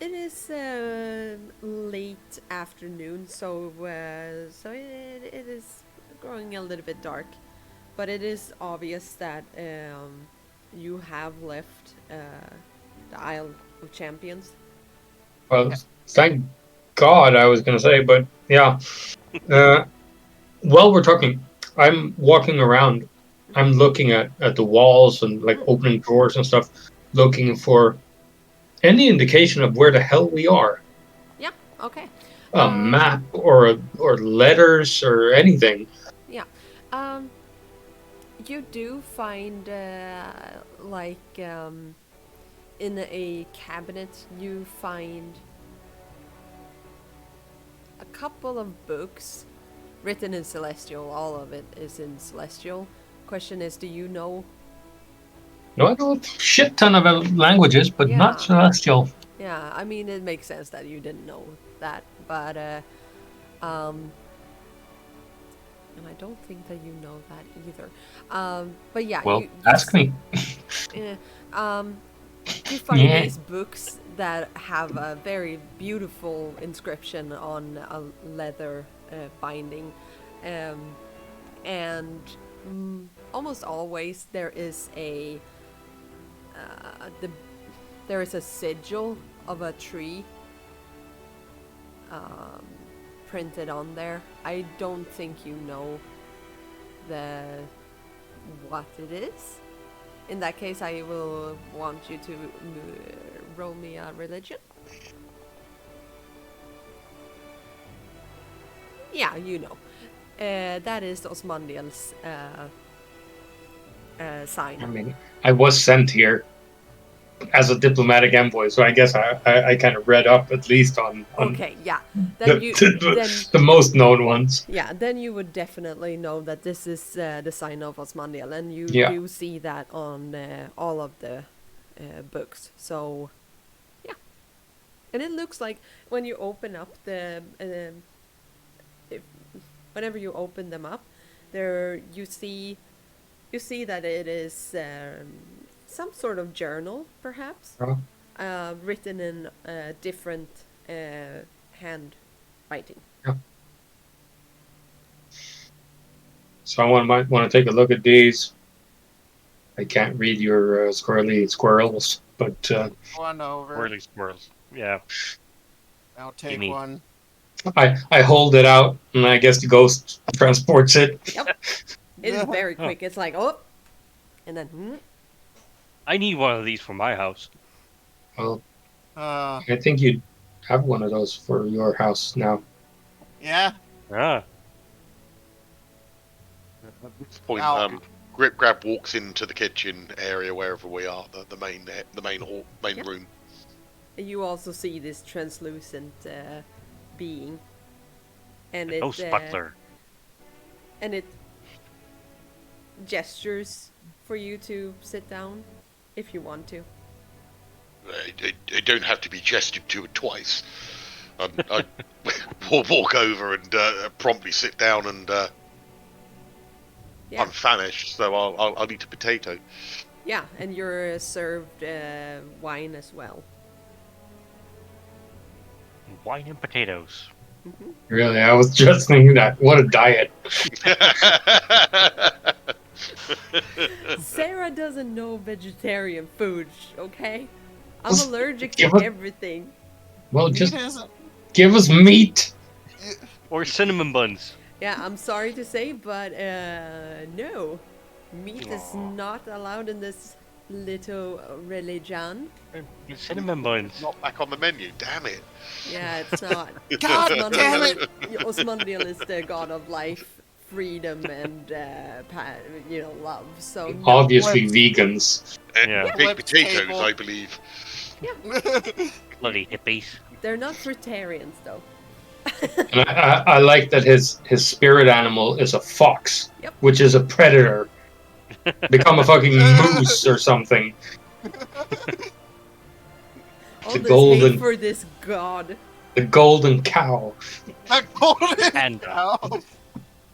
It is late afternoon, so it is growing a little bit dark, but it is obvious that you have left the Isle of Champions. Well, thank God, I was gonna say, but yeah. While we're talking, I'm walking around. I'm looking at the walls and like opening drawers and stuff, looking for any indication of where the hell we are. Yeah. Okay. A map or letters or anything. Yeah. You do find in a cabinet you find a couple of books written in Celestial. All of it is in Celestial. Question is, do you know? No, I know a shit ton of languages, but Yeah. not Celestial. Yeah, I mean, it makes sense that you didn't know that, but and I don't think that you know that either. But yeah, Well, ask me. Yeah, you find Yeah. these books that have a very beautiful inscription on a leather binding, and almost always there is there is a sigil of a tree printed on there. I don't think you know what it is. In that case, I will want you to roll me a religion. Yeah, you know. That is Osmandiel's sign. I mean, I was sent here as a diplomatic envoy, so I guess I kind of read up at least on Okay, yeah. the, the most known ones. Yeah, then you would definitely know that this is the sign of Osmandiel, and you Yeah. do see that on all of the books. So, yeah. And it looks like when you open up whenever you open them up, there you see that it is some sort of journal, perhaps, written in different handwriting. Yeah. Someone might want to take a look at these. I can't read your squirrely squirrels, but One over. Whirly squirrels. Yeah. I'll take Gimme. one. I hold it out, and I guess the ghost transports it. Yep. It is Yeah. very quick. It's like, oh, and then, I need one of these for my house. Well, Uh, I think you'd have one of those for your house now. yeah. Ah. At this point, Now- Grip Grab walks into the kitchen area wherever we are, the main hall, main Yep. room. you also see this translucent being, and The it ghost butler. and it gestures for you to sit down if you want to. I don't have to be gestured to twice. I walk over and promptly sit down, and Yeah, I'm famished, so I'll eat a potato. yeah, and you're served wine as well. Wine and potatoes. Really, I was just thinking that. What a diet. Sarah doesn't know vegetarian food, okay? I'm Just allergic to give it- everything. Well, Meat just isn't. give us meat. Or cinnamon buns. Yeah, I'm sorry to say, but no. Meat is Aw. not allowed in this little religion. Cinnamon buns. Not back on the menu, damn it. Yeah, it's not. God damn it! Osmandiel is the god of life, freedom, and love. So no. Obviously, vegans. And Yeah. baked Flipped potatoes, table. I believe. Bloody hippies. They're not fruitarians though. And I like that his spirit animal is a fox, Yep. which is a predator. Become a fucking moose or something. All The this golden- hate for this god. The golden cow. A golden Panda. cow.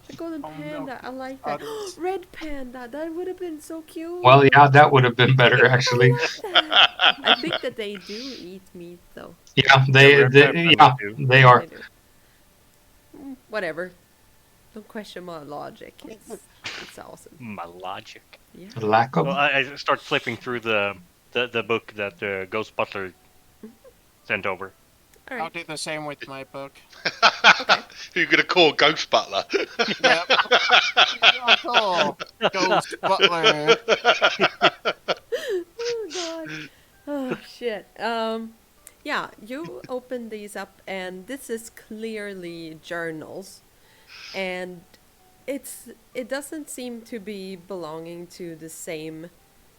The golden Oh, no. panda, I like that. Others. Red panda, that would have been so cute. Well, yeah, that would have been better actually. I love that. I think that they do eat meat though. Yeah, Yeah, they do. they are. They do. Whatever. Don't question my logic. It's awesome. My logic. Yeah. Lack of. Well, I start flipping through the book that the ghost butler sent over. All I'll right. do the same with my book. Who you gonna call Ghost Butler? Yep. Oh, Ghost Butler. Oh god. Oh shit. Yeah, you open these up and this is clearly journals. And it doesn't seem to be belonging to the same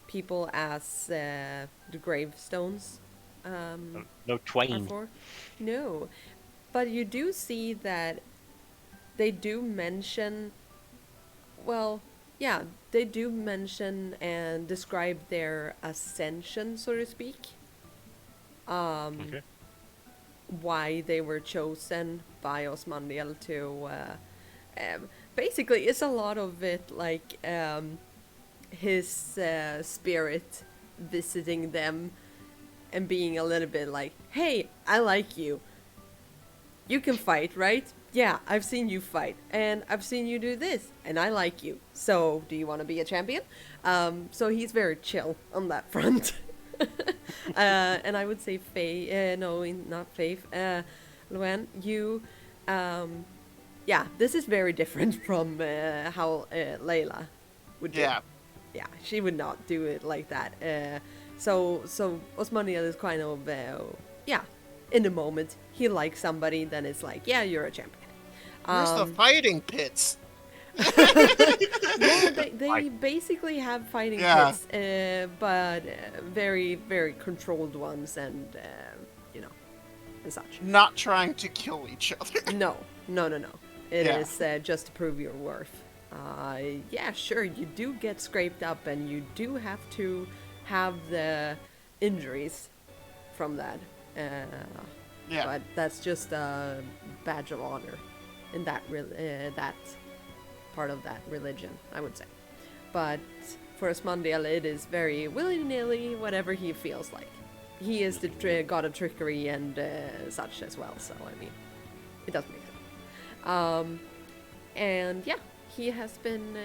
people as the gravestones No are twain. for. No. But you do see that they do mention, well, yeah, they do mention and describe their ascension, so to speak. Okay. Why they were chosen by Osmandiel to basically it's a lot of it like his spirit visiting them and being a little bit like, hey, I like you. You can fight, right? Yeah, I've seen you fight, and I've seen you do this, and I like you. So, do you want to be a champion? So he's very chill on that front. And I would say Faye, no, not Faith, Luan, you, yeah, this is very different from how Layla would do. Yeah. Yeah, she would not do it like that. So Osmaniel is kind of, yeah, in the moment, he likes somebody, then it's like, yeah, you're a champion. Where's the fighting pits? No, they basically have fighting Yeah. pits, but very, very controlled ones, and you know, and such. Not trying to kill each other. No. It Yeah. is just to prove your worth. Yeah, sure, you do get scraped up, and you do have to have the injuries from that. Yeah. But that's just a badge of honor in that that part of that religion, I would say. But for Asmondiel, it is very willy-nilly, whatever he feels like. He is the god of trickery and such as well, so I mean, it does make sense. And yeah, he has been.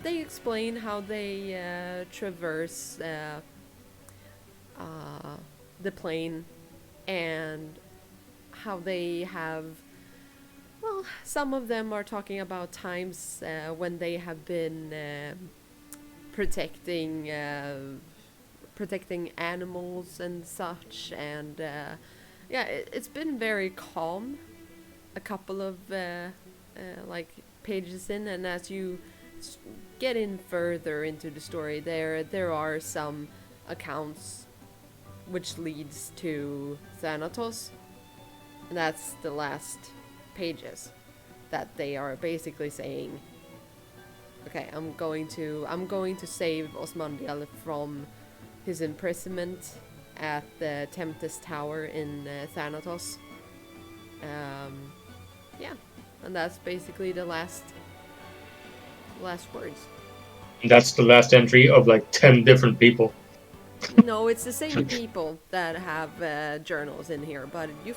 They explain how they traverse the plane, and how they have. Well, some of them are talking about times when they have been protecting animals and such, and yeah, it's been very calm. A couple of like pages in, and as you get in further into the story, there are some accounts which leads to Thanatos, and that's the last pages that they are basically saying, okay, I'm going to save Osmandiel from his imprisonment at the Tempest Tower in Thanatos. Yeah, and that's basically the last words. That's the last entry of like 10 different people. No, it's the same people that have journals in here, but you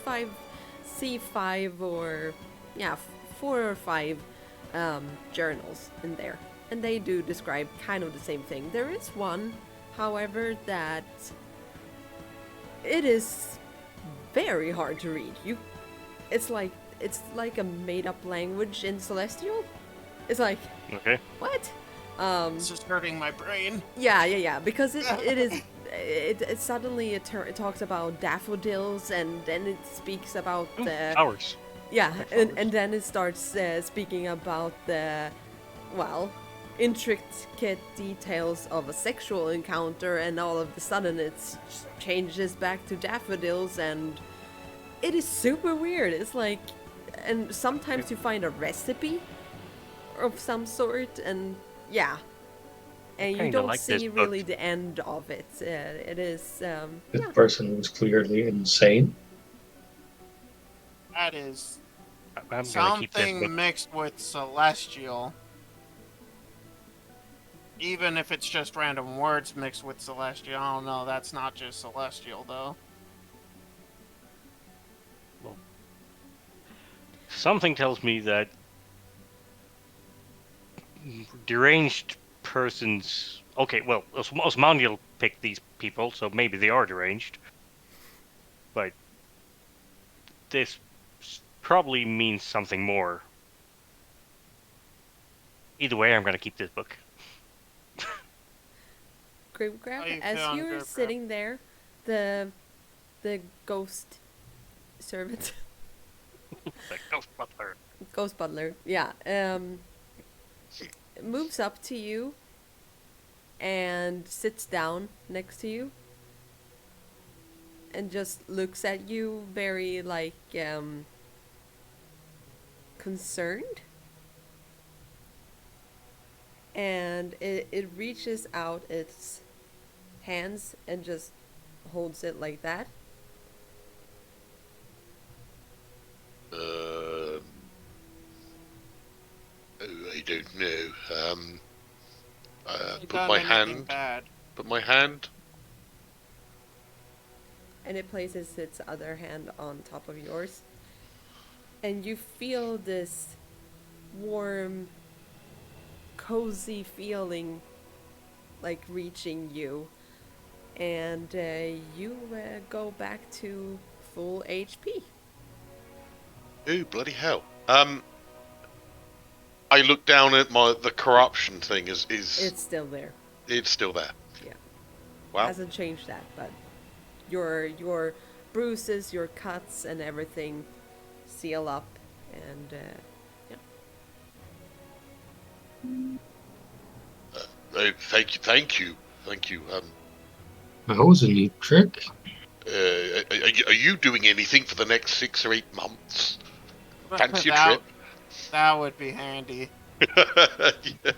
see 5 or 4 or 5 journals in there, and they do describe kind of the same thing. There is one, however, that it is very hard to read. It's like a made-up language in Celestial. It's like, Okay. what? It's just hurting my brain. Yeah, because it suddenly it talks about daffodils, and then it speaks about the Flowers. yeah, Like and flowers. then it starts speaking about the intricate details of a sexual encounter, and all of a sudden it changes back to daffodils, and it is super weird. It's like, and sometimes you find a recipe of some sort, and yeah, and you Kinda don't like this see book. really the end of it. It is This person was clearly insane. That is I'm gonna keep this something book. mixed with celestial. Even if it's just random words mixed with celestial, I don't know. That's not just celestial, though. Something tells me that deranged persons. Okay, well, Osmandiel picked these people, so maybe they are deranged. But this probably means something more. Either way, I'm gonna keep this book. Grab, How you as feeling, you're Grab? sitting there, the ghost servant, Like Ghost Butler. ghost butler, yeah, moves up to you and sits down next to you and just looks at you very like concerned, and it reaches out its hands and just holds it like that. Oh, I don't know. You Put my done anything hand. bad? Put my hand and it places its other hand on top of yours. And you feel this warm, cozy feeling like reaching you. And you go back to full HP. Ooh, bloody hell. I look down at the corruption thing. It's still there. It's still there? Yeah. Wow. Hasn't changed that, but your bruises, your cuts, and everything seal up, and yeah. Thank you. That was a neat trick. Are you doing anything for the next 6 or 8 months? Fancy a that, trip? that would be handy. Yeah.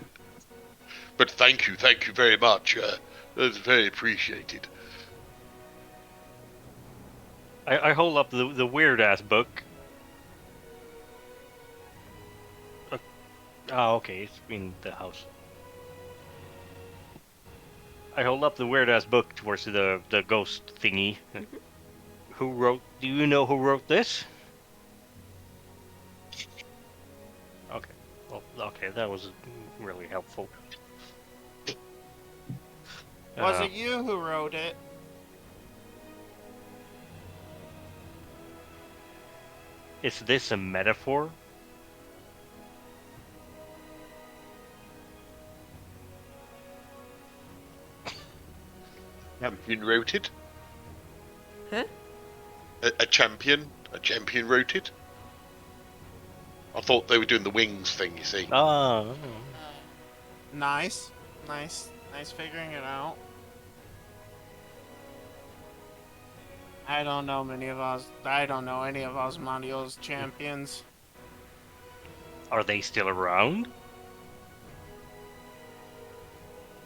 But thank you very much. That's very appreciated. I hold up the weird ass book. Oh, okay, it's in the house. I hold up the weird ass book towards the ghost thingy. Who wrote? Do you know who wrote this? Okay. Well, okay, that was really helpful. Was it you who wrote it? Is this a metaphor? Champion wrote it? Huh? A champion wrote it? I thought they were doing the wings thing, you see. Oh. Nice figuring it out. I don't know any of Osmandio's champions. Are they still around?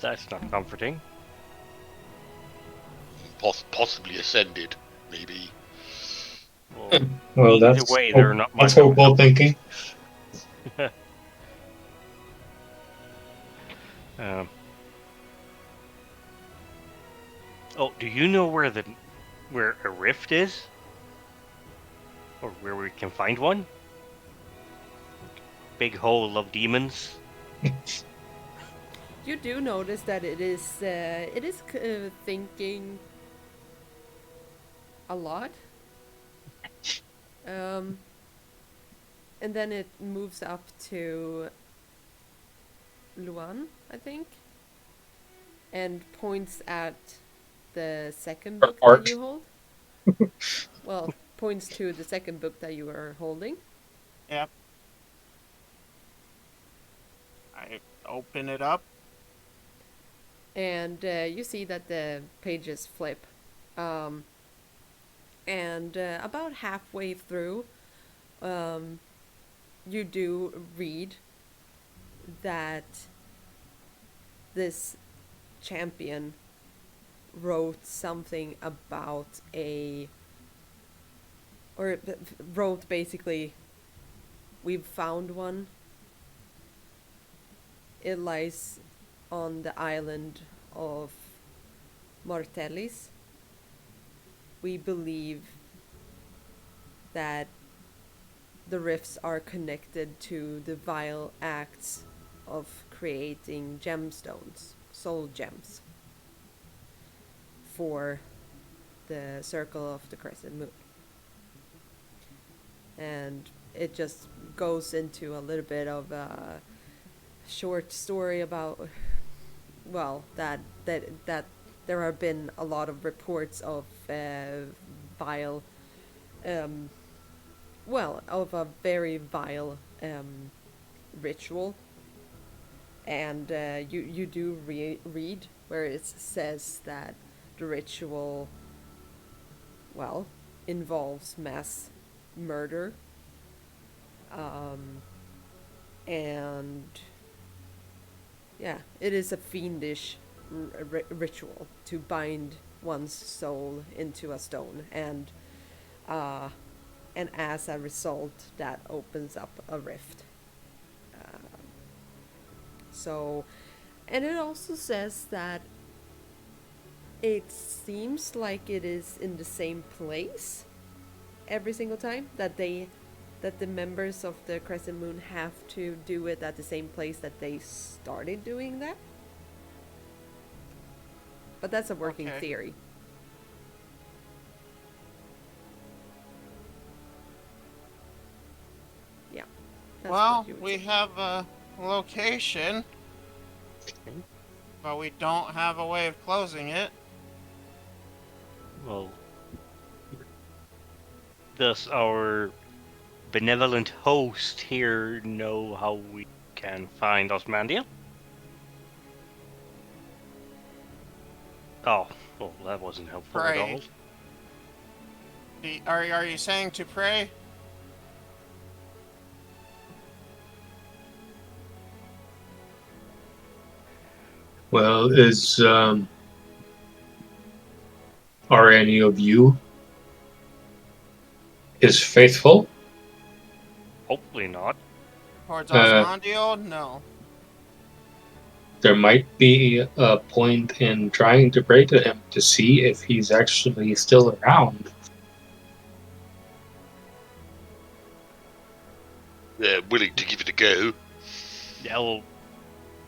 That's not comforting. Possibly ascended, maybe. Well, Either that's way, they're not that's my hopeful thinking. Oh, do you know where a rift is? Or where we can find one? Big hole of demons. You do notice that it is thinking a lot. And then it moves up to Luan, I think, and points at the second book that you hold. Well, points to the second book that you are holding. Yep. I open it up. And you see that the pages flip. And about halfway through, you do read that this champion wrote something about wrote basically, we've found one. It lies on the island of Mortellis. We believe that the rifts are connected to the vile acts of creating gemstones, soul gems, for the circle of the crescent moon. And it just goes into a little bit of a short story about, well, that there have been a lot of reports of vile, of a very vile ritual. And you do read where it says that the ritual, well, involves mass murder, and yeah, it is a fiendish ritual to bind one's soul into a stone, and as a result, that opens up a rift. So, and it also says that It seems like it is in the same place every single time that the members of the Crescent Moon have to do it at the same place that they started doing that. But that's a working Okay. theory. Yeah. That's Well, what you would we say. have a location, but we don't have a way of closing it. Well, does our benevolent host here know how we can find Osmandia? Oh, well, that wasn't helpful at Pray. all. Are you saying to pray? Well, are any of you is faithful? Hopefully not. Towards Uh, Osmondial? No. there might be a point in trying to pray to him to see if he's actually still around. They're willing to give it a go. Yeah, well,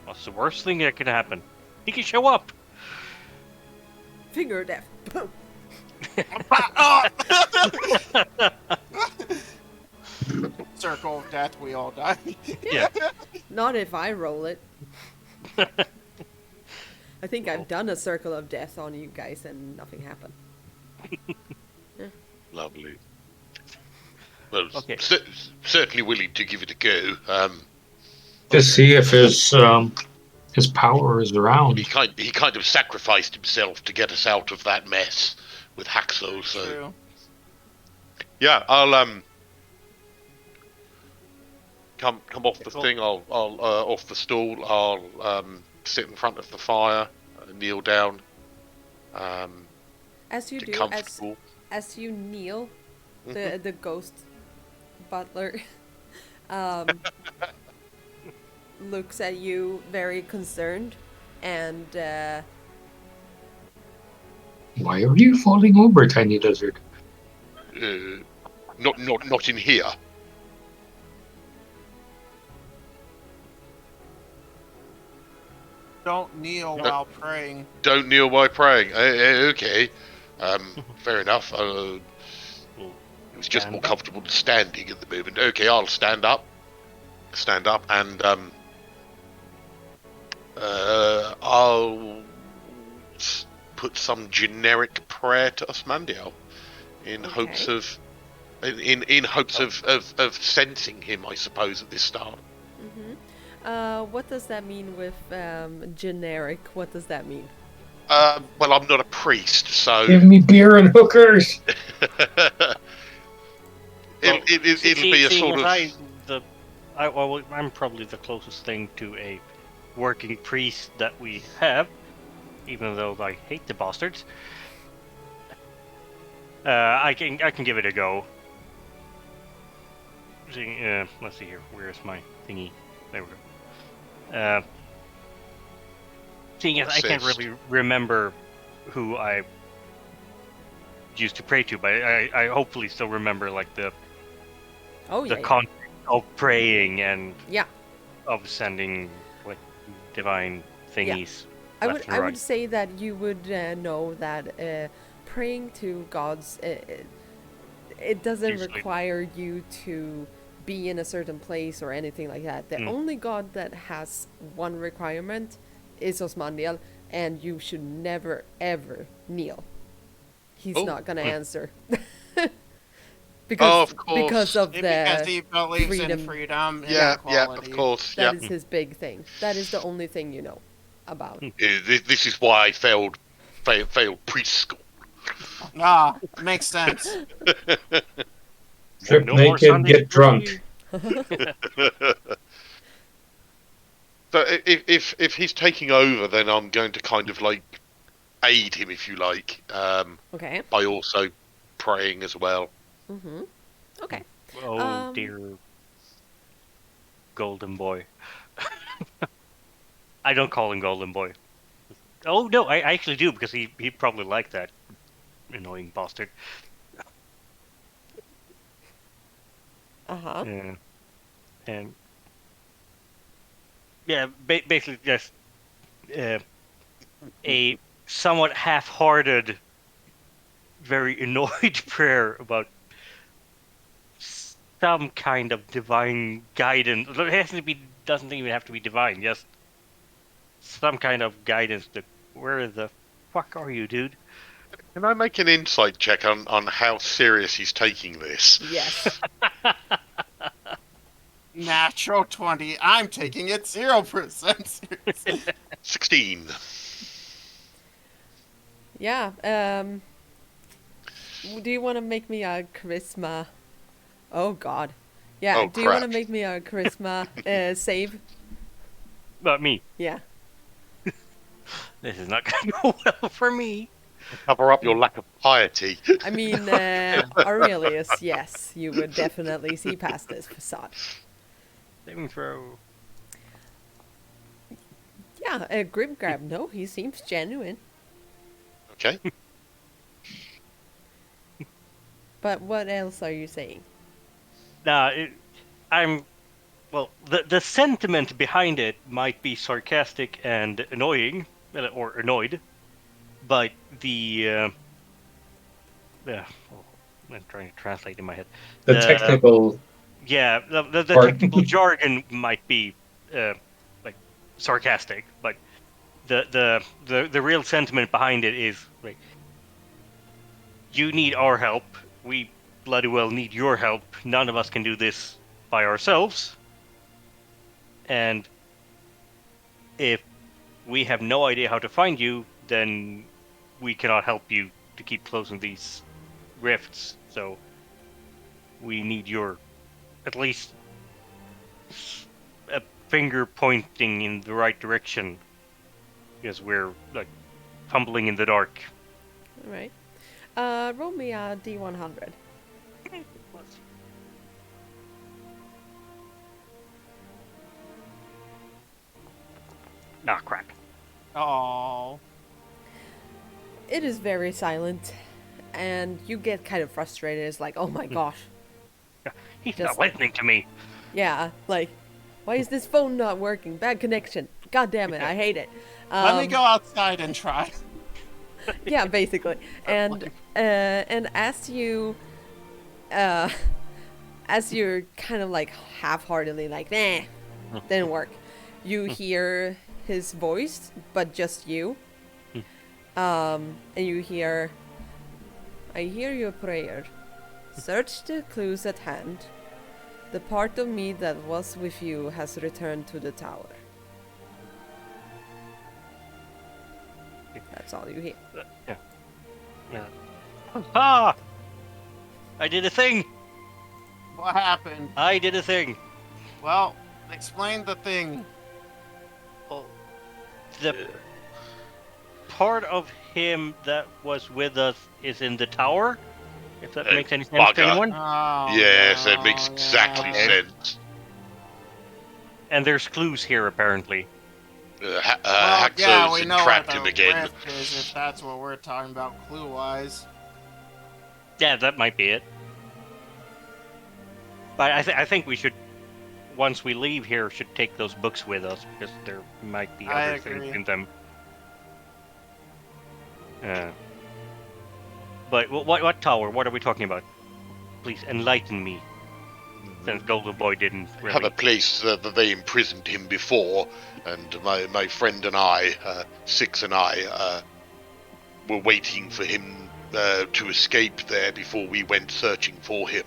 what's the worst thing that could happen? He can show up. Finger death. Boom. Circle of death, we all die. Yeah. Not if I roll it. I think I've done a circle of death on you guys and nothing happened. Lovely. Well, Okay. certainly willing to give it a go. To see if his power is around. He kind of sacrificed himself to get us out of that mess with Haxel. So True. yeah, I'll come off the Cool. thing. I'll off the stool. I'll sit in front of the fire, kneel down. As you Get do, comfortable. as you kneel, Mhm. the ghost butler looks at you very concerned, and Why are you falling over, tiny lizard? Not in here. Don't kneel while praying. Don't kneel while praying. Okay. Fair enough. We'll It was just stand more up. comfortable than standing at the moment. Okay, I'll stand up. Stand up and I'll put some generic prayer to Osmandiel in hopes Okay. of in hopes of sensing him, I suppose, at this start. what does that mean with generic? What does that mean? Well, I'm not a priest, so Give me beer and hookers. it'll be a seeing sort as of I'm probably the closest thing to a working priest that we have, even though I hate the bastards. I can give it a go. Let's see here. Where's my thingy? There we go. Seeing as I can't Assist. really remember who I used to pray to, but I hopefully still remember like the Oh yeah, concept of praying and yeah. of sending like divine thingies. I left would and I right. would say that you would know that praying to gods it doesn't Usually- require you to be in a certain place or anything like that. The only god that has one requirement is Osmandiel, and you should never ever kneel. He's Oh. not gonna answer. Oh, of course. because of Because the he believes freedom. in freedom and yeah, equality. of course. that Yeah. is his big thing. That is the only thing you know about. This is why I failed priest school. Ah, makes sense. Strip No more naked, Sunday get school drunk. So if he's taking over, then I'm going to kind of like aid him, if you like, Okay. by also praying as well. Okay. Oh dear, golden boy. I don't call him golden boy. Oh no, I actually do because he probably liked that annoying bastard. Uh-huh. And yeah, basically just uh, a somewhat half-hearted, very annoyed prayer about some kind of divine guidance. It hasn't to be, doesn't even have to be divine, just some kind of guidance to where the fuck are you, dude? Can I make an insight check on how serious he's taking this? Yes. Natural 20. I'm taking it 0% seriously. 16. Yeah. Do you want to make me a charisma? Oh God. Yeah. Oh, Do you want to crap. make me a charisma save? Not me. Yeah. This is not going to go well for me. Cover up your lack of piety. I mean, Aurelius. Yes, you would definitely see past this facade. Saving throw. Yeah. Grim grab. No, he seems genuine. Okay. But what else are you saying? Nah, I'm. Well, the sentiment behind it might be sarcastic and annoying, or annoyed, but oh, I'm trying to translate in my head. The technical Yeah, the part. technical jargon might be like sarcastic, but the real sentiment behind it is like, you need our help. We bloody well need your help. None of us can do this by ourselves. And if we have no idea how to find you, then we cannot help you to keep closing these rifts. So we need your, at least, a finger pointing in the right direction, because we're like fumbling in the dark. All right. Roll me a D100. Ah, crap. Oh. It is very silent, and you get kind of frustrated. It's like, oh my gosh. He's Just- not listening to me. Yeah, like, why is this phone not working? Bad connection. God damn it, I hate it. Let me go outside and try. Yeah, basically. And as you're kind of like half-heartedly like, nah, didn't work. You hear his voice, but just you. And you hear, I hear your prayer. Search the clues at hand. The part of me that was with you has returned to the tower. That's all you hear. Yeah. Ah! I did a thing! What happened? I did a thing! Well, explain the thing. Oh, the part of him that was with us is in the tower? If that makes any sense to bugger. anyone? Oh, Yes, no, that makes exactly yeah. sense. And there's clues here, apparently. Well, Haxos yeah, we know entrapped what him the again. rift is, if that's what we're talking about clue-wise. Yeah, that might be it. But I think we should, once we leave here, should take those books with us, because there might be I other agree. things in them. But what tower? What are we talking about? Please enlighten me. Since Golden Boy didn't really. Have a place that they imprisoned him before, and my friend and I, Six and I, were waiting for him to escape there before we went searching for him.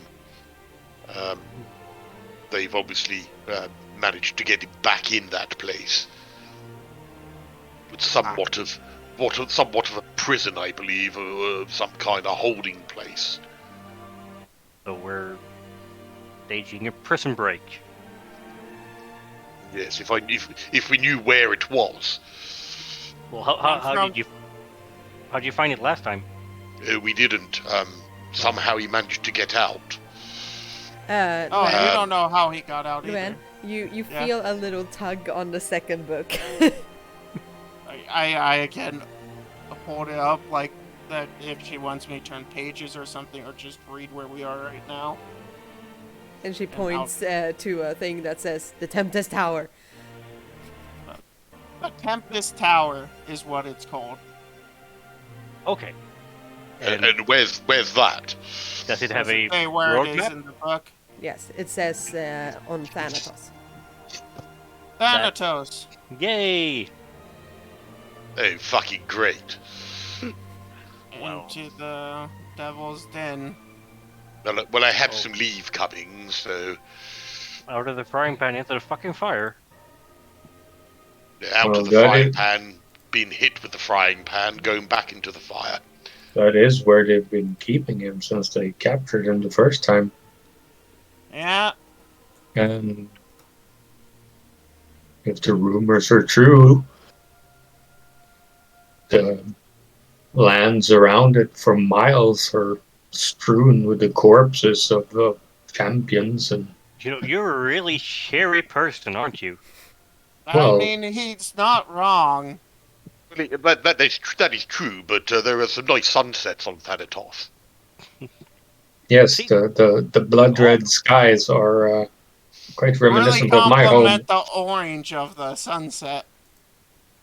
They've obviously managed to get him back in that place. It's somewhat of a prison, I believe, or some kind of holding place. So we're staging a prison break. Yes, if we knew where it was. Well, how did you find it last time? We didn't. Somehow he managed to get out. Oh, Luan, we don't know how he got out Luan, either. you Yeah. feel a little tug on the second book. I again hold it up like that if she wants me to turn pages or something, or just read where we are right now. And she points to a thing that says the Tempest Tower. The Tempest Tower is what it's called. Okay. And where's that? Does it have a Say where it is roadmap? in the book. Yes, it says on Thanatos. Thanatos. Yay! Oh, fucking great. Wow. Into the Devil's Den. Well, I have some leave coming, so Out of the frying pan into the fucking fire. out Well, of the that frying is- pan, being hit with the frying pan, going back into the fire. That is where they've been keeping him since they captured him the first time. Yeah. And if the rumors are true, the lands around it for miles are strewn with the corpses of the champions. And You know, you're a really scary person, aren't you? Well- I mean, he's not wrong. Well, that is true, but there are some nice sunsets on Thanatos. yes, See- the blood red skies are quite Really reminiscent of my home. compliment the orange of the sunset.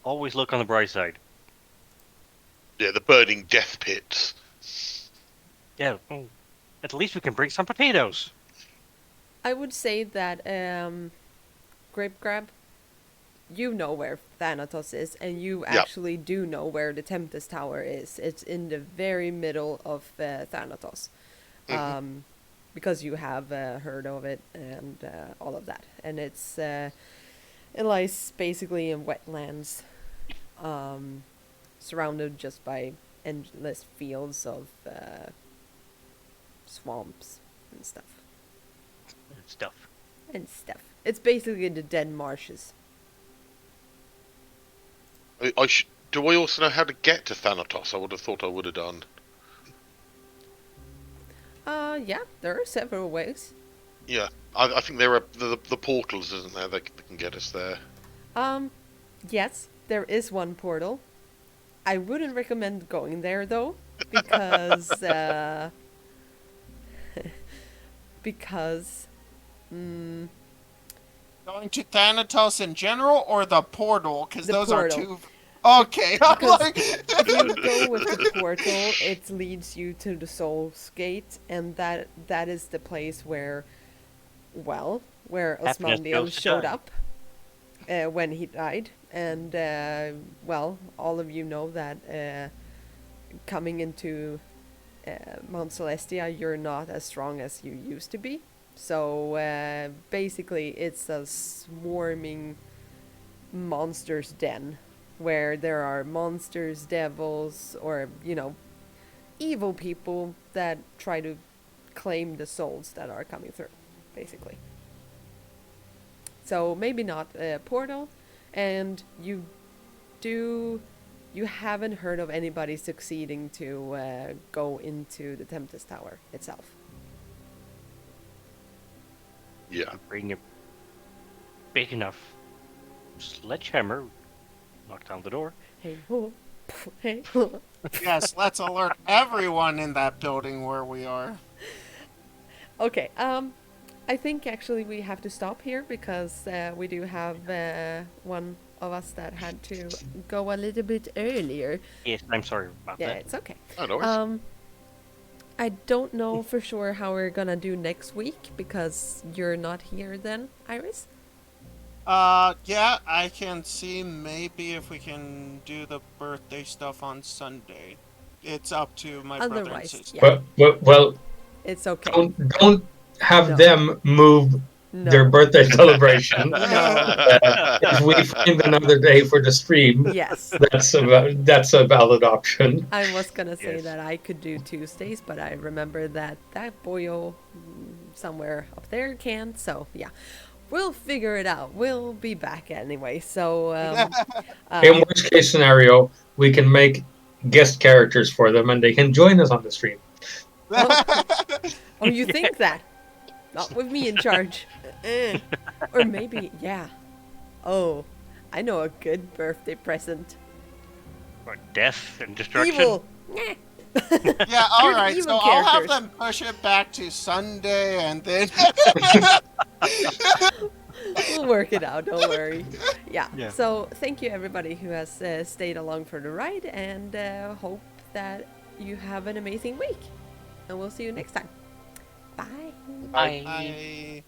Always look on the bright side. Yeah, the burning death pits. Yeah, well, at least we can bring some potatoes. I would say that Grape Grab, you know where Thanatos is, and you actually do know where the Tempest Tower is. It's in the very middle of Thanatos. Because you have heard of it and all of that. And it's it lies basically in wetlands, surrounded just by endless fields of swamps and stuff. It's basically the dead marshes. Do I also know how to get to Thanatos? I would have thought I would have done. Yeah, there are several ways. Yeah, I think there are the portals, isn't there, that can get us there. Yes, there is one portal. I wouldn't recommend going there though, because Going to Thanatos in general, or the portal? Because The those portal. are two. Okay, I'm Because like. if you go with the portal, it leads you to the Soul's Gate, and that is the place where Happiness Osmandiel goes to showed die. up when he died. And, all of you know that coming into Mount Celestia, you're not as strong as you used to be. So, basically, it's a swarming monster's den where there are monsters, devils, or, evil people that try to claim the souls that are coming through, basically. So maybe not a portal, and you haven't heard of anybody succeeding to go into the Tempest Tower itself. Yeah. Bring a big enough sledgehammer, knock down the door. Hey ho, hey ho. Yes, let's alert everyone in that building where we are. Okay, I think actually we have to stop here because we do have one of us that had to go a little bit earlier. Yes, I'm sorry about Yeah, that. it's okay. Oh, no worries. I don't know for sure how we're gonna do next week because you're not here then, Iris. Yeah, I can see maybe if we can do the birthday stuff on Sunday. It's up to my brother and Otherwise, sister. yeah, Well, it's okay. don't have No. them move their No. birthday celebration. No. If we find another day for the stream, Yes. that's a valid option. I was gonna say Yes. that I could do Tuesdays, but I remember that boyo somewhere up there can't. So yeah, we'll figure it out. We'll be back anyway. So In worst case scenario, we can make guest characters for them, and they can join us on the stream. oh, you think that? Not with me in charge. Or maybe, yeah. Oh, I know a good birthday present. What, death and destruction? Evil. Nah. Yeah, all Good right. evil So I'll have characters. them push it back to Sunday, and then We'll work it out, don't worry. Yeah, Yeah. so thank you everybody who has stayed along for the ride, and hope that you have an amazing week. And we'll see you next time. Bye. Bye. I